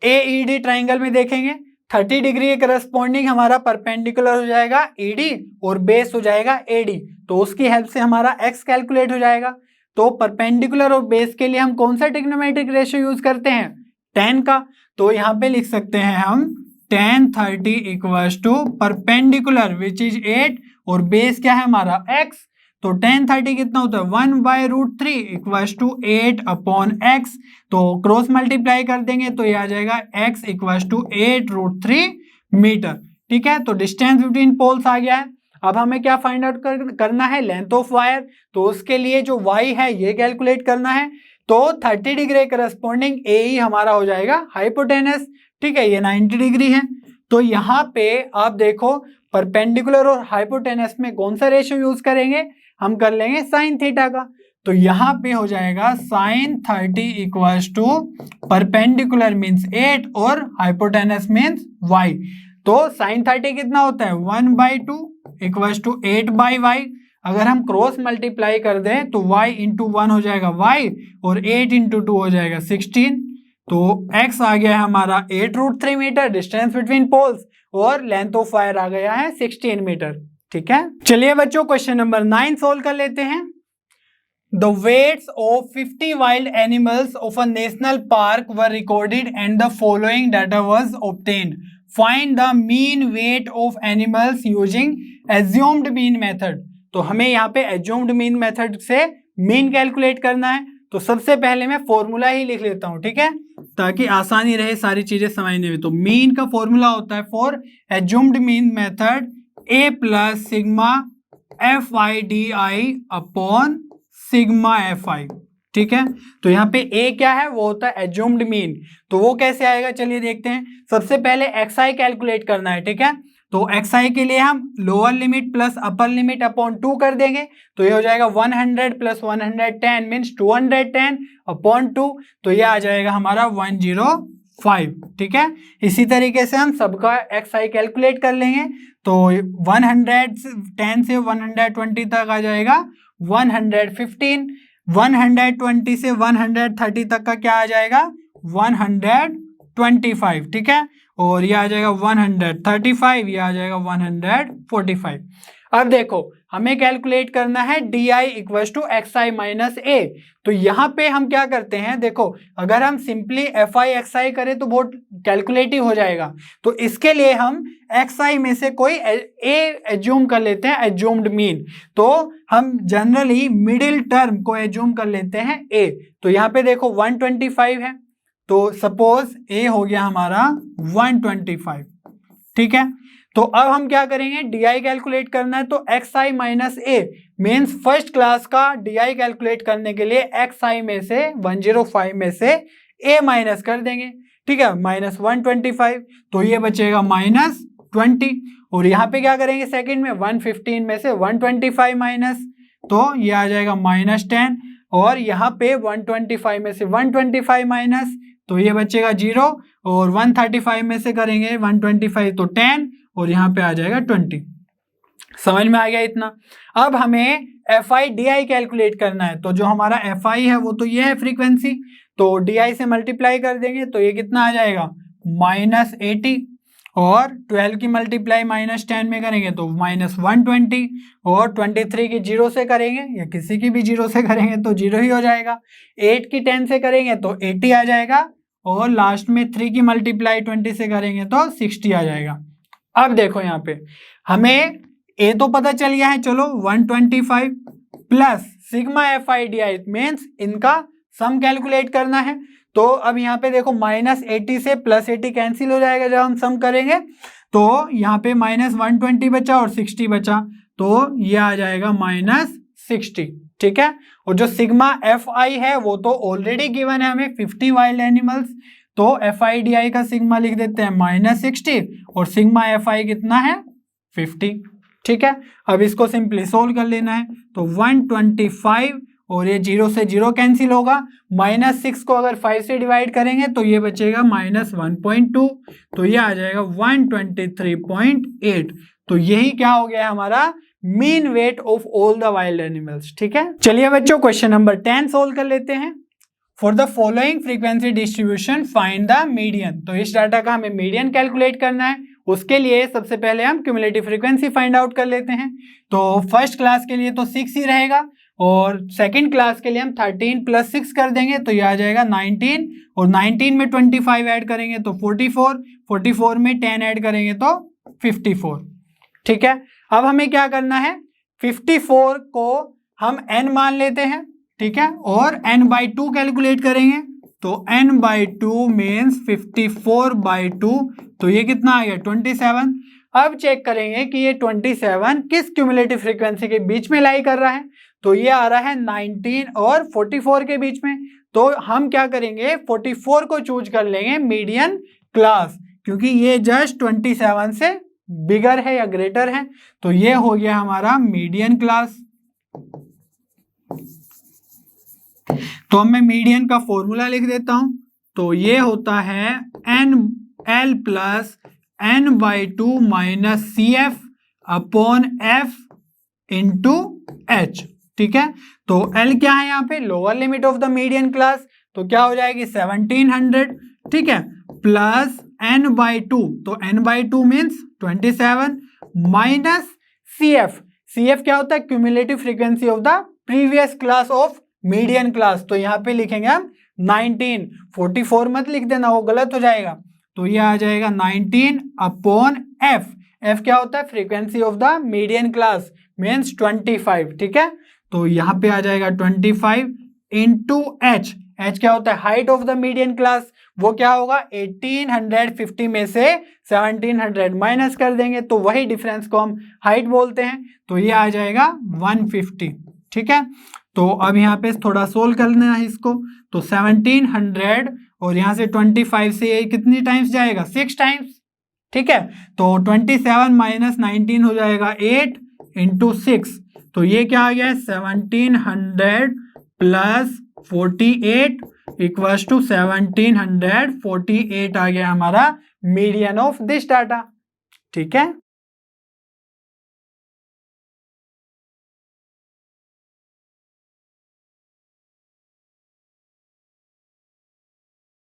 AED ट्राइंगल में देखेंगे 30 डिग्री के करस्पॉन्डिंग हमारा परपेंडिकुलर हो जाएगा ED और बेस हो जाएगा AD। तो उसकी हेल्प से हमारा x कैलकुलेट हो जाएगा। तो परपेंडिकुलर और बेस के लिए हम कौन सा ट्रिग्नोमेट्रिक रेशियो यूज करते हैं, tan का। तो यहाँ पे लिख सकते हैं हम tan 30 equals to perpendicular which is 8 और बेस क्या है हमारा x। तो tan 30 कितना होता है 1/√3 इक्वल्स टू 8 अपॉन x। तो क्रॉस मल्टीप्लाई कर देंगे तो ये आ जाएगा x इक्वल्स टू 8√3 मीटर। ठीक है, तो डिस्टेंस बिटवीन पोल्स आ गया है। अब हमें क्या फाइंड आउट करना है, लेंथ ऑफ वायर। तो उसके लिए जो y है ये कैलकुलेट करना है। तो 30 डिग्री करस्पॉन्डिंग AE हमारा हो जाएगा हाइपोटेनस। ठीक है, ये 90 डिग्री है। तो यहाँ पे आप देखो परपेंडिकुलर और हाइपोटेनस में कौन सा रेशियो यूज करेंगे, हम कर लेंगे साइन थीटा का। तो यहाँ पे हो जाएगा sine 30 equals to perpendicular means 8 और हाइपोटेनस मीन्स y। तो साइन 30 कितना होता है 1/2 इक्वल्स टू 8/y। अगर हम क्रॉस मल्टीप्लाई कर दें तो y इंटू 1 हो जाएगा y और 8 इंटू 2 हो जाएगा 16। तो x आ गया है हमारा 8√3 मीटर डिस्टेंस बिटवीन पोल्स और लेंथ ऑफ वायर आ गया है 16 मीटर। ठीक है, चलिए बच्चों क्वेश्चन नंबर 9 सोल्व कर लेते हैं। The weights of 50 wild animals of a national park were recorded and the following data was obtained. Find the mean weight of animals using assumed mean method. तो हमें यहाँ पे assumed mean method से mean calculate करना है। तो सबसे पहले मैं फॉर्मूला ही लिख लेता हूँ, ठीक है, ताकि आसानी रहे सारी चीजें समझने में। तो मीन का फॉर्मूला होता है for assumed mean method A plus sigma FIDI upon sigma FI। ठीक है, तो यहाँ पे A क्या है, वो होता है एज्यूम्ड मीन। तो वो कैसे आएगा, चलिए देखते हैं। सबसे पहले XI कैलकुलेट करना है। ठीक है, तो XI के लिए हम lower limit plus upper limit upon 2 कर देंगे। तो ये हो जाएगा 100 प्लस 110 मीन्स 210 अपॉन 2। तो ये आ जाएगा हमारा 105। ठीक है, इसी तरीके से हम सबका XI कैलकुलेट कर लेंगे। तो 110 से 120 तक आ जाएगा 115, 120 से 130 तक का क्या आ जाएगा 125। ठीक है, और ये आ जाएगा 135, ये आ जाएगा 145। अब देखो हमें कैलकुलेट करना है DI equal to XI minus A। तो यहाँ पे हम क्या करते हैं, देखो अगर हम सिंपली FI XI करें तो बहुत कैलकुलेटिव हो जाएगा। तो इसके लिए हम XI में से कोई A एज्यूम कर लेते हैं, एज्यूम्ड मीन। तो हम जनरली मिडिल टर्म को एज्यूम कर लेते हैं A। तो यहाँ पे देखो 125 है, तो सपोज A हो गया हमारा 125। ठीक है, तो अब हम क्या करेंगे, DI कैलकुलेट करना है। तो XI minus A means first class का DI कैलकुलेट करने के लिए XI में से 105 में से A माइनस कर देंगे। ठीक है, माइनस 125, तो ये बचेगा माइनस 20। और यहाँ पे क्या करेंगे सेकंड में 115 में से 125 माइनस, तो ये आ जाएगा माइनस 10। और यहाँ पे 125 में से 125 माइनस, तो ये बचेगा 0। और 135 में से करेंगे 125 तो 10 और यहाँ पे आ जाएगा 20। समझ में आ गया इतना। अब हमें FI/DI कैलकुलेट करना है। तो जो हमारा FI है वो तो ये है फ्रीक्वेंसी, तो DI से मल्टीप्लाई कर देंगे तो ये कितना आ जाएगा -80। और 12 की मल्टीप्लाई -10 में करेंगे तो -120। और 23 की 0 से करेंगे या किसी की भी 0 से करेंगे तो 0 ही हो जाएगा। 8 की 10 से करेंगे तो 80 आ जाएगा। और लास्ट में 3 की मल्टीप्लाई 20 से करेंगे तो 60 आ जाएगा। अब देखो यहाँ पे हमें A तो पता चल गया है, चलो 125 प्लस सिग्मा FI/DI मीन्स इनका सम कैलकुलेट करना है। तो अब यहाँ पे देखो -80 से +80 कैंसिल हो जाएगा जब हम सम करेंगे। तो यहाँ पे -120 बचा और 60 बचा, तो ये आ जाएगा -60। ठीक है, और जो सिग्मा FI है वो तो ऑलरेडी गिवन है हमें 50 वाइल्ड एनिमल्स। तो FI/DI का सिग्मा लिख देते हैं -60 और सिग्मा FI कितना है 50। ठीक है, अब इसको सिंपली सोल्व कर लेना है। तो 125 और ये 0 से 0 कैंसिल होगा, -6 को अगर 5 से डिवाइड करेंगे तो ये बचेगा -1.2, तो ये आ जाएगा 123.8। तो यही क्या हो गया हमारा mean weight of all the wild animals. ठीक है, चलिए बच्चों क्वेश्चन नंबर 10 सोल्व कर लेते हैं। For the following frequency distribution find the median. तो इस डाटा का हमें मीडियन कैलकुलेट करना है। उसके लिए सबसे पहले हम क्यूमुलेटिव फ्रीक्वेंसी फाइंड आउट कर लेते हैं। तो फर्स्ट क्लास के लिए तो 6 ही रहेगा और सेकंड क्लास के लिए हम 13 + 6 कर देंगे तो ये आ जाएगा 19, और 19 में 25 ऐड करेंगे तो 44, 44 में 10 ऐड करेंगे तो 54। ठीक है, अब हमें क्या करना है, 54 को हम n मान लेते हैं। ठीक है, और n/2 कैलकुलेट करेंगे तो n/2 मीन्स 54/2, तो ये कितना आ गया 27। अब चेक करेंगे कि ये 27 किस क्यूमुलेटिव फ्रीक्वेंसी के बीच में लाई कर रहा है, तो ये आ रहा है 19 और 44 के बीच में। तो हम क्या करेंगे, 44 को चूज कर लेंगे मीडियन क्लास, क्योंकि ये जस्ट 27 से बिगर है या ग्रेटर है। तो ये हो गया हमारा मीडियन क्लास। तो अब मैं मीडियन का फॉर्मूला लिख देता हूं। तो ये होता है NL + n/2 - CF upon F into H। ठीक है, तो L क्या है यहाँ पे, lower limit of the median class, तो क्या हो जाएगी 1700। ठीक है, प्लस n/2, तो n/2 means 27 minus CF। CF क्या होता है, cumulative frequency of the previous class of median class. तो यहाँ पे लिखेंगे हम 19, 44 मत लिख देना, वो गलत हो जाएगा। तो ये आ जाएगा 19 अपॉन F। F क्या होता है, frequency of the median class means 25। ठीक है, तो यहाँ पे आ जाएगा 25 इंटू H। H क्या होता है, height of the median class, वो क्या होगा 1850 में से 1700 माइनस कर देंगे तो वही डिफरेंस को हम हाइट बोलते हैं। तो ये आ जाएगा 150। ठीक है, तो अब यहाँ पे थोड़ा सोल्व करना है इसको। तो 1700 और यहाँ से 25 से ये कितनी टाइम्स जाएगा, 6 टाइम्स। ठीक है, तो 27 माइनस 19 हो जाएगा 8 इंटू 6, तो ये क्या आ गया है 1700 प्लस 48 इक्वल्स टू 1748 आ गया हमारा मीडियन ऑफ दिस डाटा। ठीक है,